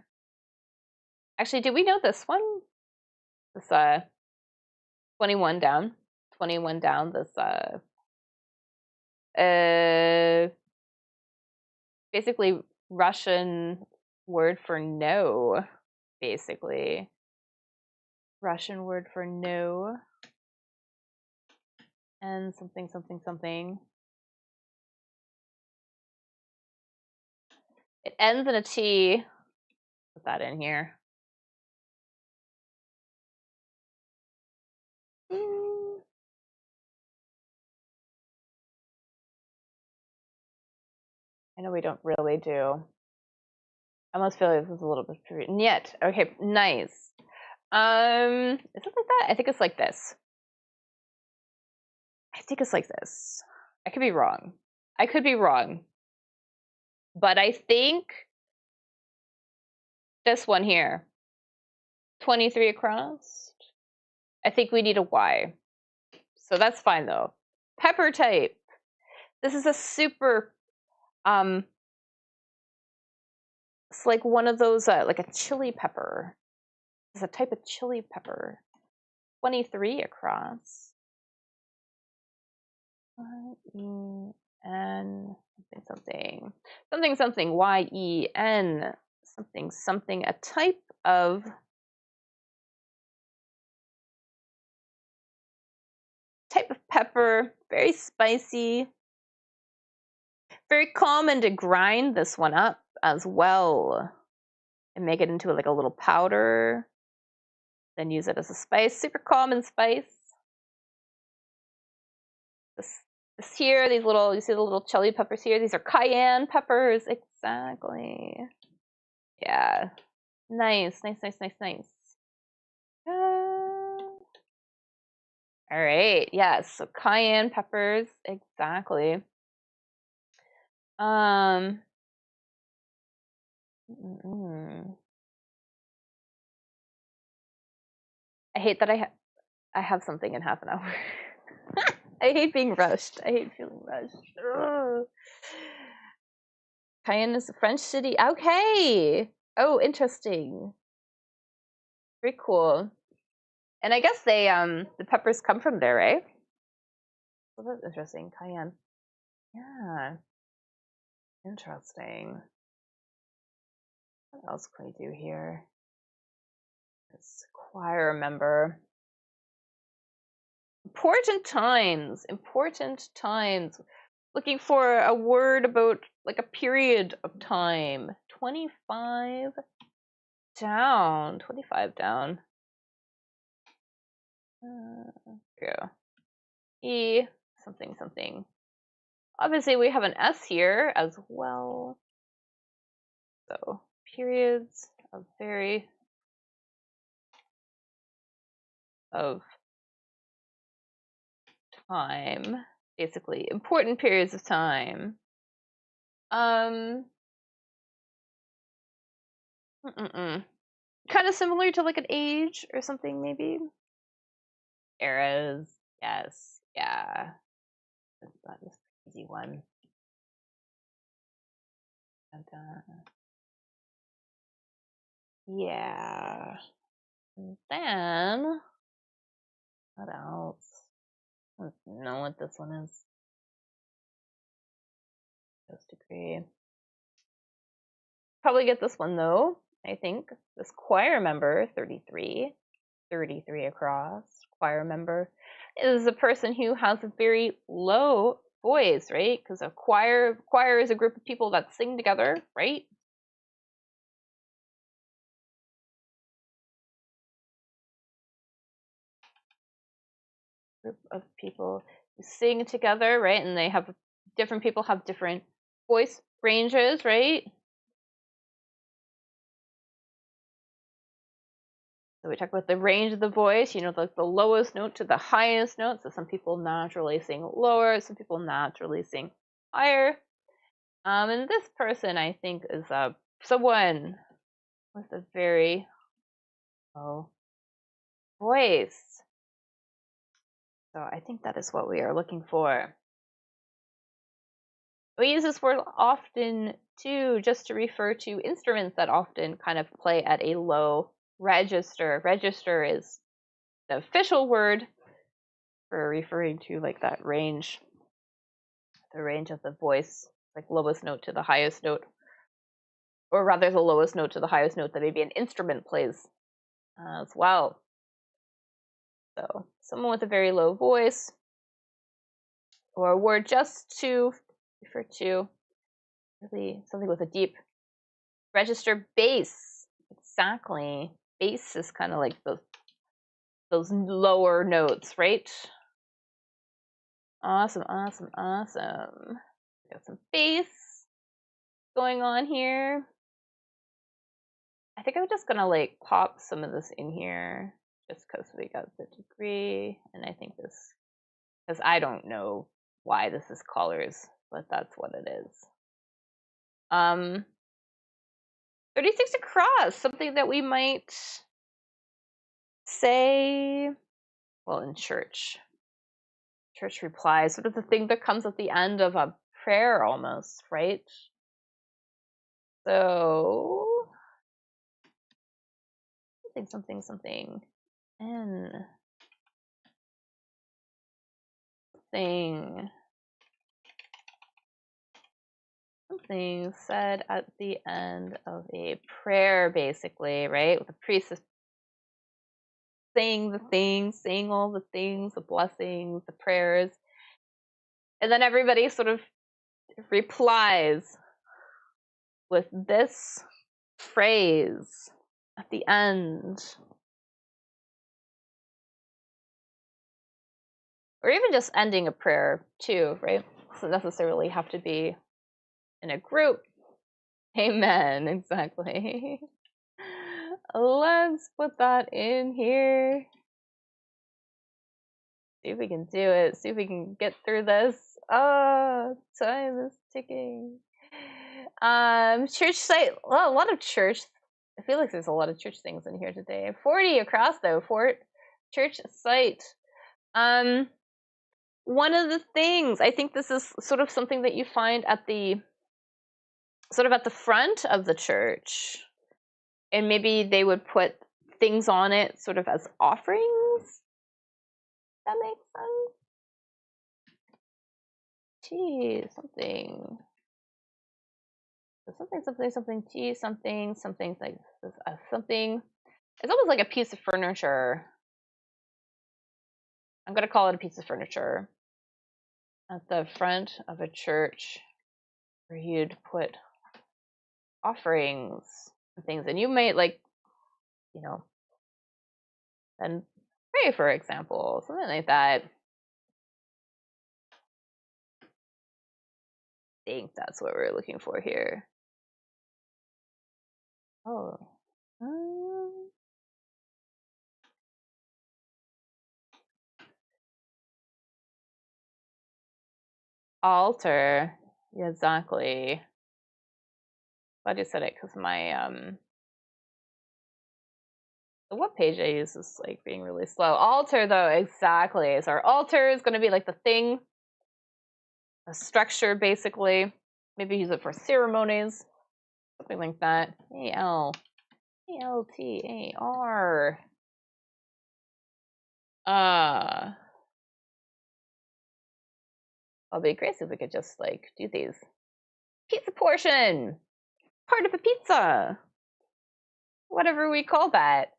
Actually, did we know this one? This 21 down. 21 down, this basically Russian word for no, basically. Russian word for no. And something, something, something. It ends in a T. Put that in here. I know we don't really do. I almost feel like this is a little bit yet. Okay, nice. Is it like that? I think it's like this. I think it's like this. I could be wrong. I could be wrong. But I think this one here, 23 across. I think we need a Y. So that's fine though. Pepper type. This is a super, it's like one of those, like a chili pepper. It's a type of chili pepper. 23 across. Y-E-N, something, Y-E-N, something, a type of pepper, very spicy, very common to grind this one up as well and make it into like a little powder, then use it as a spice, super common spice. This here, these little, you see the little chili peppers here? These are cayenne peppers, exactly. Yeah, nice. All right, yes, so cayenne peppers, exactly. I hate that I have something in half an hour. I hate being rushed. I hate feeling rushed. Ugh. Cayenne is a French city. Okay. Oh, interesting. Very cool. And I guess they the peppers come from there, right? So that's interesting. Cayenne. Yeah. Interesting. What else can we do here? This choir member. Important times. Looking for a word about like a period of time. 25 down. Yeah. E something. Obviously we have an S here as well. So periods of time, basically important periods of time. Kind of similar to like an age or something, maybe. Eras, yes, yeah. That is an easy one. And, yeah. And then what else? I don't know what this one is. First degree. Probably get this one though, I think. This choir member, 33 across. Choir member is a person who has a very low voice, right? Because a choir is a group of people that sing together, right? Group of people who sing together, right? And they have different people have different voice ranges, right? So we talk about the range of the voice, like the lowest note to the highest note. So some people naturally sing lower, some people naturally sing higher. And this person, I think, is someone with a very low voice. So I think that is what we are looking for. We use this word often too, just to refer to instruments that often kind of play at a low register. Register is the official word for referring to like that range, the range of the voice, like lowest note to the highest note, or rather the lowest note to the highest note that maybe an instrument plays as well. So someone with a very low voice, or a word just to refer to really something with a deep register. Bass. Exactly. Bass is kind of like those lower notes, right? Awesome, awesome, awesome. Got some bass going on here. I think I'm just gonna like pop some of this in here just because we got the degree, and I think this, because I don't know why this is colors, but that's what it is. 36 across, something that we might say, well, in church. Church replies, sort of the thing that comes at the end of a prayer almost, right? So, something, N, something said at the end of a prayer, basically, right? With the priest saying the things, saying all the things, the blessings, the prayers. And then everybody sort of replies with this phrase at the end. Or even just ending a prayer too, right? Doesn't necessarily have to be in a group. Amen, exactly. Let's put that in here. See if we can do it. See if we can get through this. Oh, time is ticking. Church site. Well, a lot of church. I feel like there's a lot of church things in here today. 40 across though. Church site. One of the things, I think this is sort of something that you find at the front of the church, and maybe they would put things on it sort of as offerings. That makes sense. Tea, something, tea, something like something. It's almost like a piece of furniture. I'm gonna call it a piece of furniture at the front of a church, where you'd put offerings and things, and you might and pray, for example, something like that. I think that's what we're looking for here. Oh. Altar. Yeah, exactly. Glad you said it, because my the web page I use is like being really slow. Altar though, exactly. So our altar is gonna be like the thing, a structure basically. Maybe use it for ceremonies, something like that. ALTAR. It'll be great if we could just like do these. Pizza portion, part of a pizza, whatever we call that.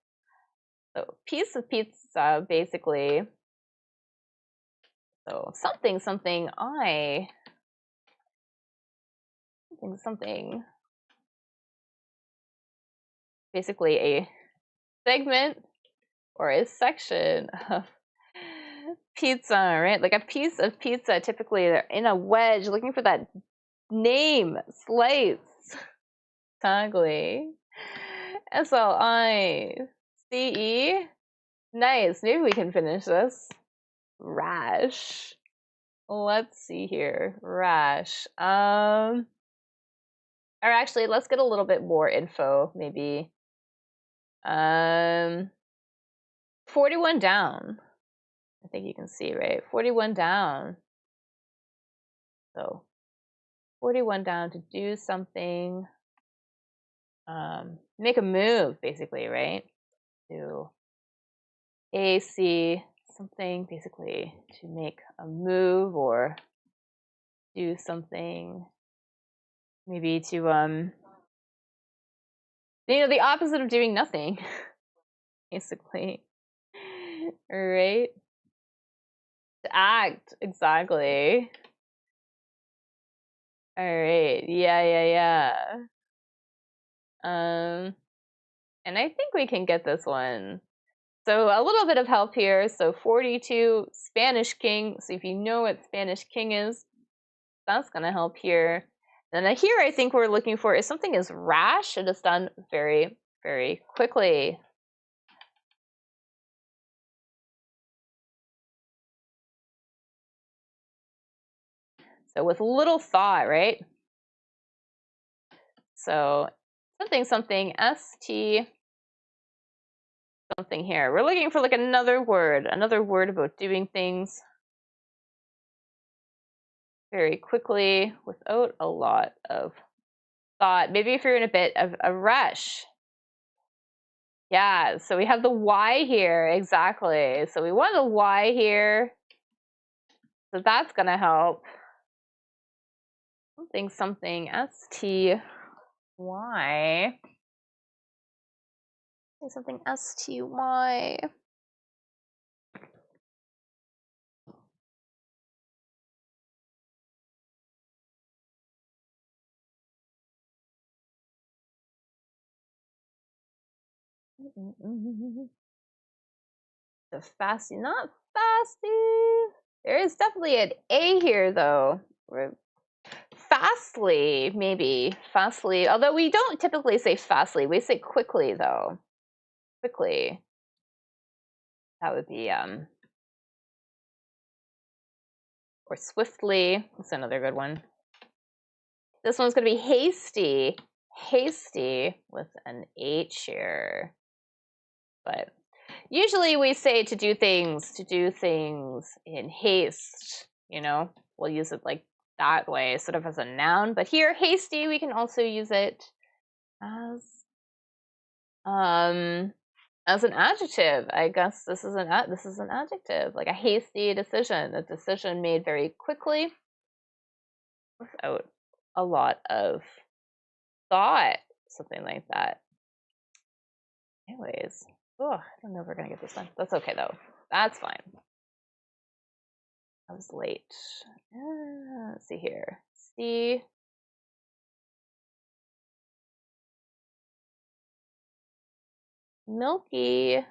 So piece of pizza, basically. So something, basically a segment or a section of pizza, right? Like a piece of pizza, typically they're in a wedge, looking for that name, slice, tagly. SLICE. Nice. Maybe we can finish this. Rash. Let's see here. Rash. Or actually, let's get a little bit more info, maybe. 41 down. I think you can see, right? 41 down. So 41 down to do something, make a move, basically, right? To AC something, basically, to make a move or do something, maybe to, the opposite of doing nothing, basically, right? To act, exactly. All right, yeah. And I think we can get this one. So a little bit of help here. So 42, Spanish king. So if you know what Spanish king is, that's going to help here. And here I think we're looking for if something is rash, it is done very, very quickly. So with little thought, right? So something, ST, something here. We're looking for like another word about doing things very quickly without a lot of thought. Maybe if you're in a bit of a rush. Yeah, so we have the Y here, exactly. So we want the Y here. So that's going to help. Something, STY. Something STY. The fasty, not fasty. There is definitely an A here, though. Fastly, maybe. Fastly. Although we don't typically say fastly. We say quickly, though. Quickly. That would be, or swiftly. That's another good one. This one's going to be hasty. Hasty with an H here. But usually we say to do things in haste, we'll use it like that way, sort of as a noun. But here, hasty, we can also use it as an adjective. I guess this is an adjective, like a hasty decision, a decision made very quickly without a lot of thought, something like that. Anyways, I don't know if we're gonna get this done. That's okay though. That's fine. I was late. Let's see here. C. Milky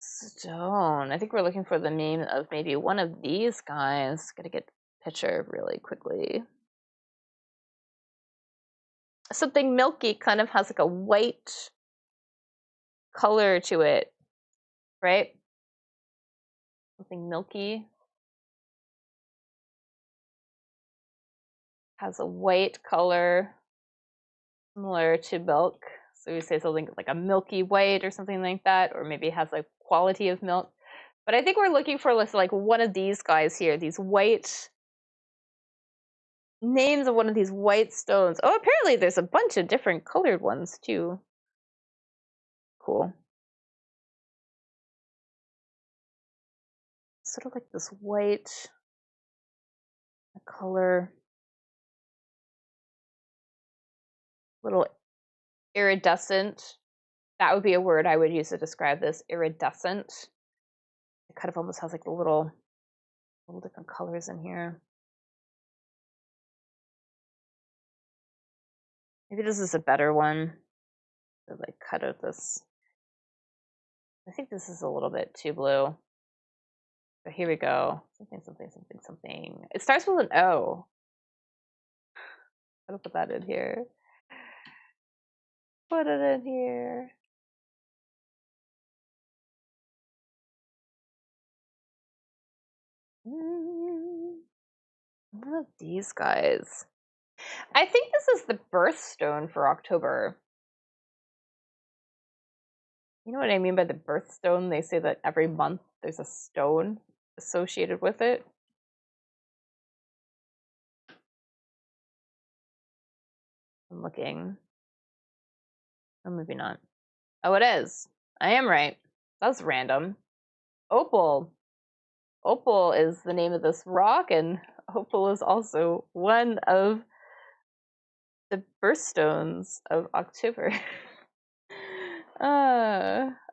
stone. I think we're looking for the name of maybe one of these guys. Gotta get a picture really quickly. Something milky kind of has like a white color to it, right? Something milky has a white color similar to milk. So we say something like a milky white or something like that, or maybe it has a quality of milk. But I think we're looking for like one of these guys here, these white names of one of these white stones. Oh, apparently there's a bunch of different colored ones too. Cool. Sort of like this white color, little iridescent. That would be a word I would use to describe this, iridescent. It kind of almost has like the little different colors in here. Maybe this is a better one to like cut out this. I think this is a little bit too blue. But here we go. Something. It starts with an O. I'll put that in here. Put it in here. One of these guys. I think this is the birthstone for October. You know what I mean by the birthstone? They say that every month there's a stone associated with it. I'm looking. Oh, maybe not. Oh, it is. I am right. That's random. Opal. Opal is the name of this rock, and Opal is also one of the birthstones of October.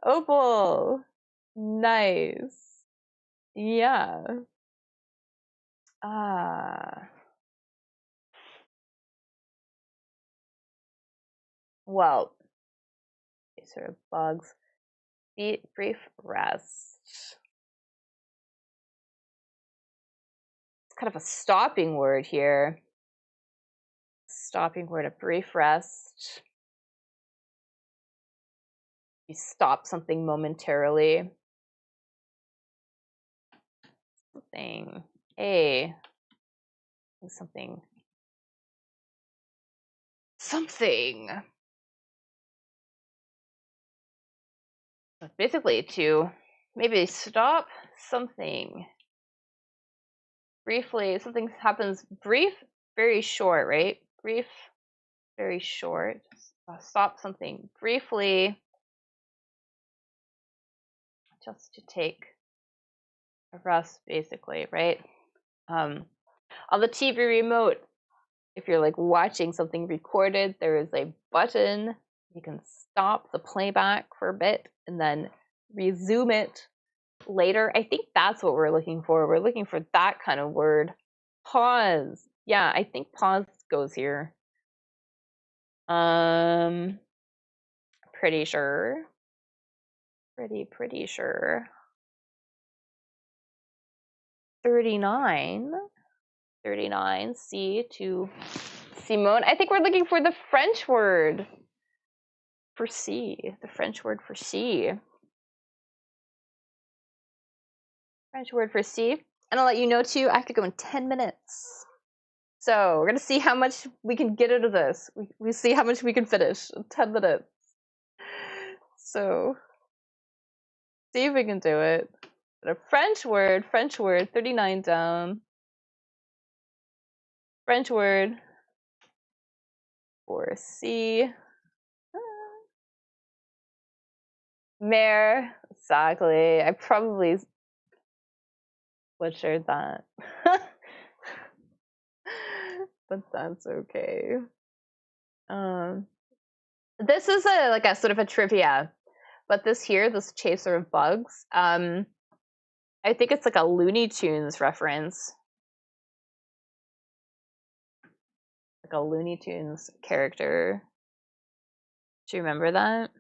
Opal. Nice. Yeah. Well, these sort of bugs. Brief rest. It's kind of a stopping word here. Stopping word, a brief rest. You stop something momentarily. Something. Something. Basically, to maybe stop something briefly. Something happens brief, very short, right? Brief, very short. Stop something briefly, just to take a rest, basically, right? On the TV remote, if you're like watching something recorded, there is a button. You can stop the playback for a bit and then resume it later. I think that's what we're looking for. We're looking for that kind of word. Pause. Yeah, I think pause goes here. Pretty sure. Pretty sure. 39. C to Simone. I think we're looking for the French word for C. The French word for C. French word for C. And I'll let you know too, I have to go in 10 minutes. So we're gonna see how much we can get out of this. We see how much we can finish in 10 minutes. So see if we can do it. But a French word, 39 down. French word for C. Mare, exactly. I probably butchered that. But that's okay. This is a sort of a trivia, but this chaser of bugs, I think it's like a Looney Tunes reference. Like a Looney Tunes character. Do you remember that?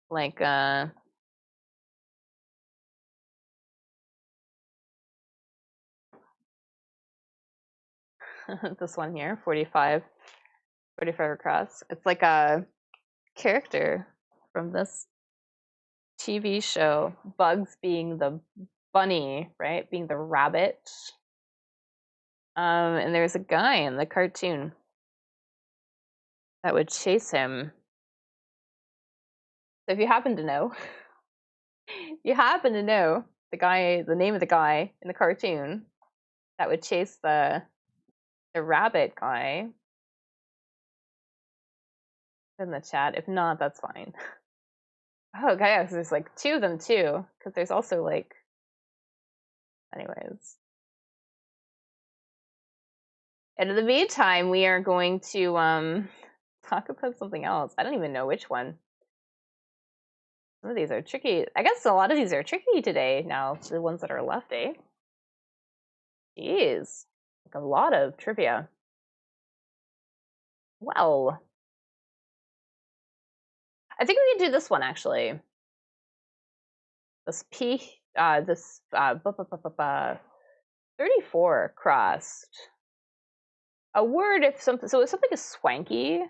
Like this one here, 45 across. It's like a character from this TV show, Bugs being the bunny, right? Being the rabbit. And there's a guy in the cartoon that would chase him. So if you happen to know, the name of the guy in the cartoon that would chase the rabbit guy, in the chat. If not, that's fine. Oh, okay, so there's like two of them too, because there's also like, anyways. And in the meantime, we are going to talk about something else. I don't even know which one. Some of these are tricky. I guess a lot of these are tricky today now, the ones that are left, eh? Jeez, like a lot of trivia. Well, I think we can do this one actually. This 34 crossed. A word if something is swanky,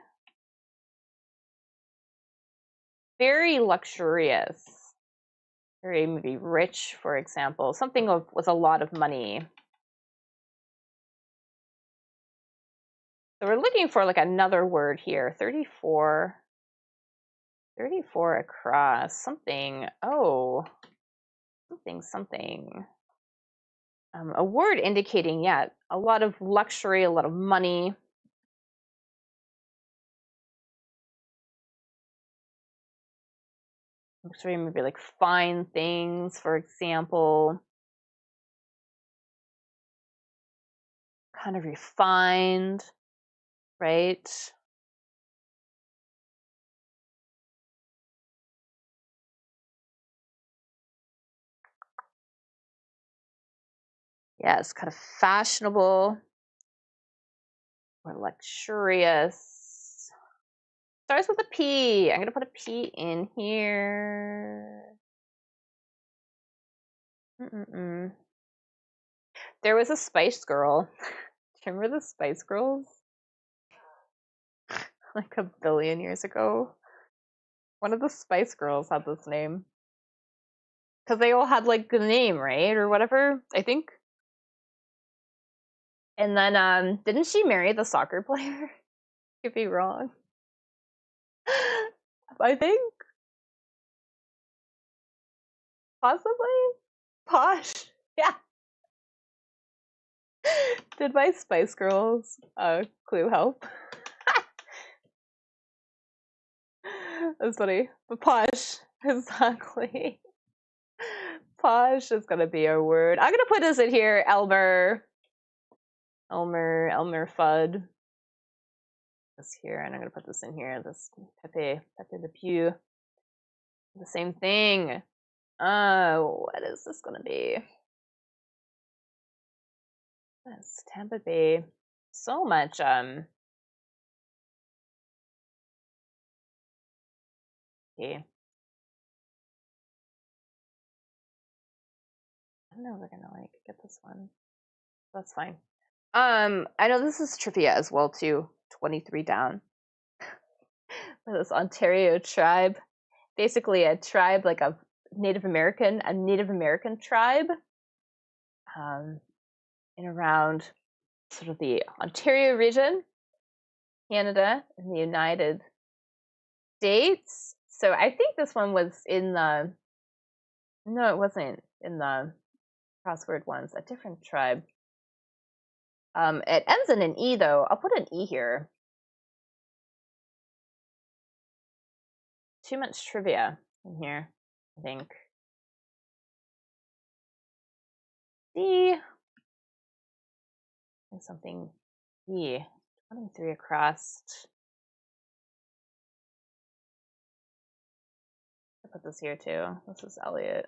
very luxurious, very maybe rich, for example, something with a lot of money. So we're looking for like another word here. 34. 34 across. Something. Oh, something. A word indicating, yeah, a lot of luxury, a lot of money. Luxury, maybe like fine things, for example. Kind of refined, right? Yeah, it's kind of fashionable or luxurious. Starts with a P. I'm going to put a P in here. There was a Spice Girl. Do you remember the Spice Girls? Like a billion years ago. One of the Spice Girls had this name. Because they all had like the name, right? Or whatever, I think. And then didn't she marry the soccer player? Could be wrong. I think. Possibly. Posh. Yeah. Did my Spice Girls clue help? That's funny. But posh. Exactly. Posh is gonna be our word. I'm gonna put this in here, Elmer Fudd. This here, and I'm gonna put this in here. This Pepe Le Pew. The same thing. What is this gonna be? That's Tampa Bay. So much okay. I don't know if we're gonna like get this one. That's fine. I know this is trivia as well too. 23 down. This Ontario tribe. Basically a tribe like a Native American tribe. In around sort of the Ontario region, Canada, and the United States. So I think this one was in the. No, it wasn't in the crossword ones. A different tribe. It ends in an E though. I'll put an E here. Too much trivia in here, I think. D. And something E. 23 across. I put this here too. This is Elliot.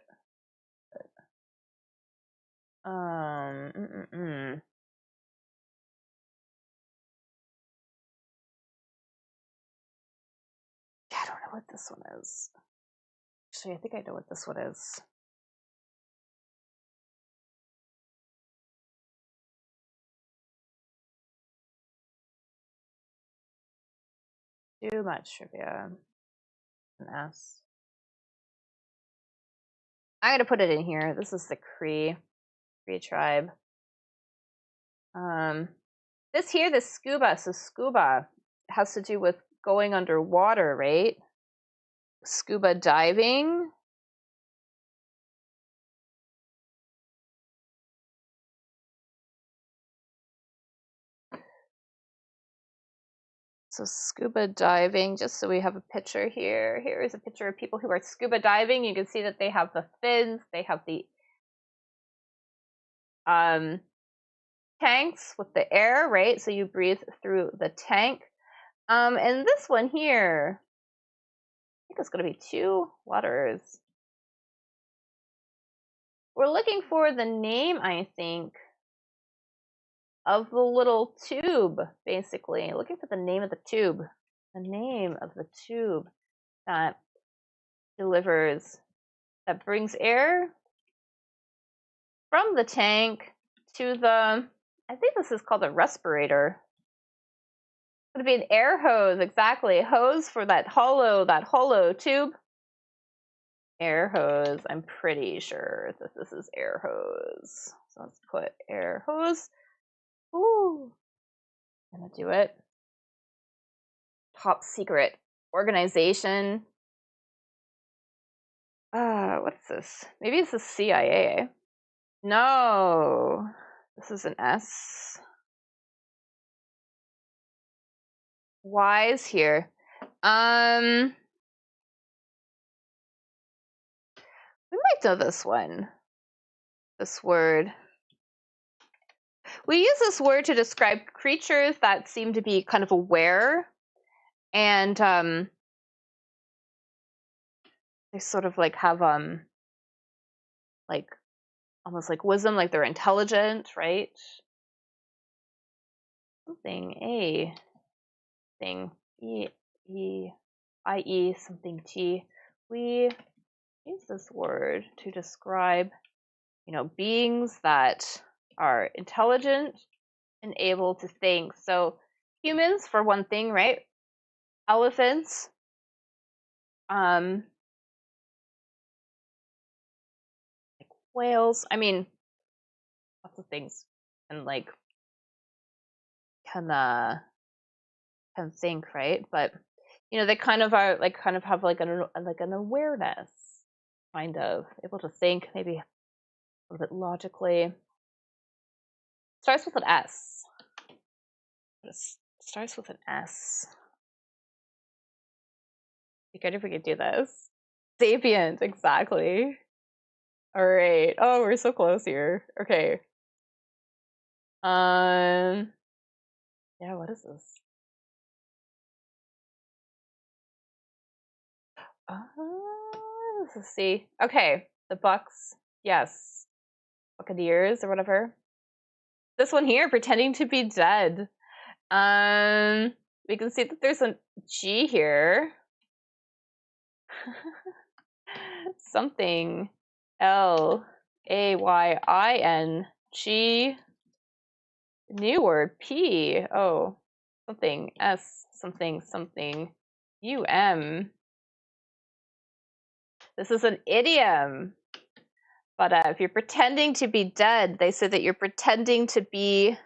I don't know what this one is. Actually, I think I know what this one is. Too much trivia. An S. I'm gonna put it in here. This is the Cree tribe. This here, the scuba. So scuba has to do with going underwater, right? Scuba diving. So scuba diving, just so we have a picture here. Here is a picture of people who are scuba diving. You can see that they have the fins, they have the tanks with the air, right? So you breathe through the tank. And this one here, I think it's going to be 2 waters. We're looking for the name, I think, of the little tube, basically. Looking for the name of the tube. The name of the tube that delivers, that brings air from the tank to the, I think this is called a respirator. It's going to be an air hose, exactly. Hose for that hollow tube. Air hose. I'm pretty sure that this is air hose. So let's put air hose. Ooh. I'm gonna do it. Top secret organization. What's this? Maybe it's the CIA. No, this is an S. Y's here. We might know this one. This word. We use this word to describe creatures that seem to be kind of aware, and they sort of like have like almost like wisdom, like they're intelligent, right? Something A thing E something T. We use this word to describe, beings that are intelligent and able to think. So humans, for one thing, right? Elephants, like whales. I mean, lots of things, and like can think, right? But they kind of are like kind of have like an awareness, kind of able to think maybe a little bit logically. Starts with an S. It starts with an S. You could if we could do this. Sapient, exactly. All right. Oh, we're so close here. Okay. Yeah, what is this? Let's see. Okay, the Bucks. Yes. Buccaneers or whatever. This one here, pretending to be dead. We can see that there's a G here. Something. Layin. G. New word. P. Oh. Something. S. Something. This is an idiom. But if you're pretending to be dead, they say that you're pretending to be.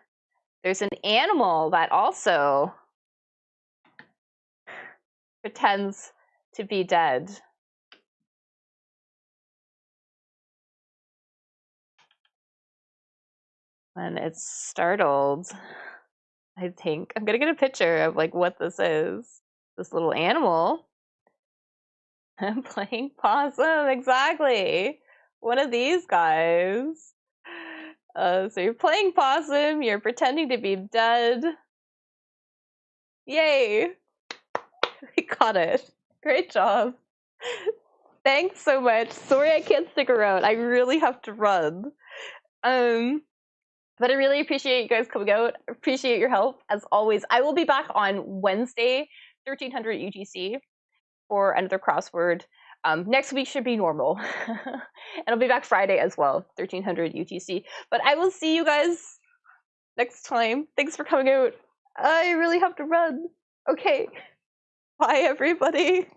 There's an animal that also pretends to be dead. When it's startled, I think. I'm going to get a picture of like what this is. This little animal. I'm playing possum, exactly. One of these guys. So you're playing possum, you're pretending to be dead. Yay! We got it. Great job. Thanks so much. Sorry I can't stick around. I really have to run. But I really appreciate you guys coming out. Appreciate your help as always. I will be back on Wednesday, 1300 UTC for another crossword. Next week should be normal. And I'll be back Friday as well, 1300 UTC. But I will see you guys next time. Thanks for coming out. I really have to run. Okay. Bye, everybody.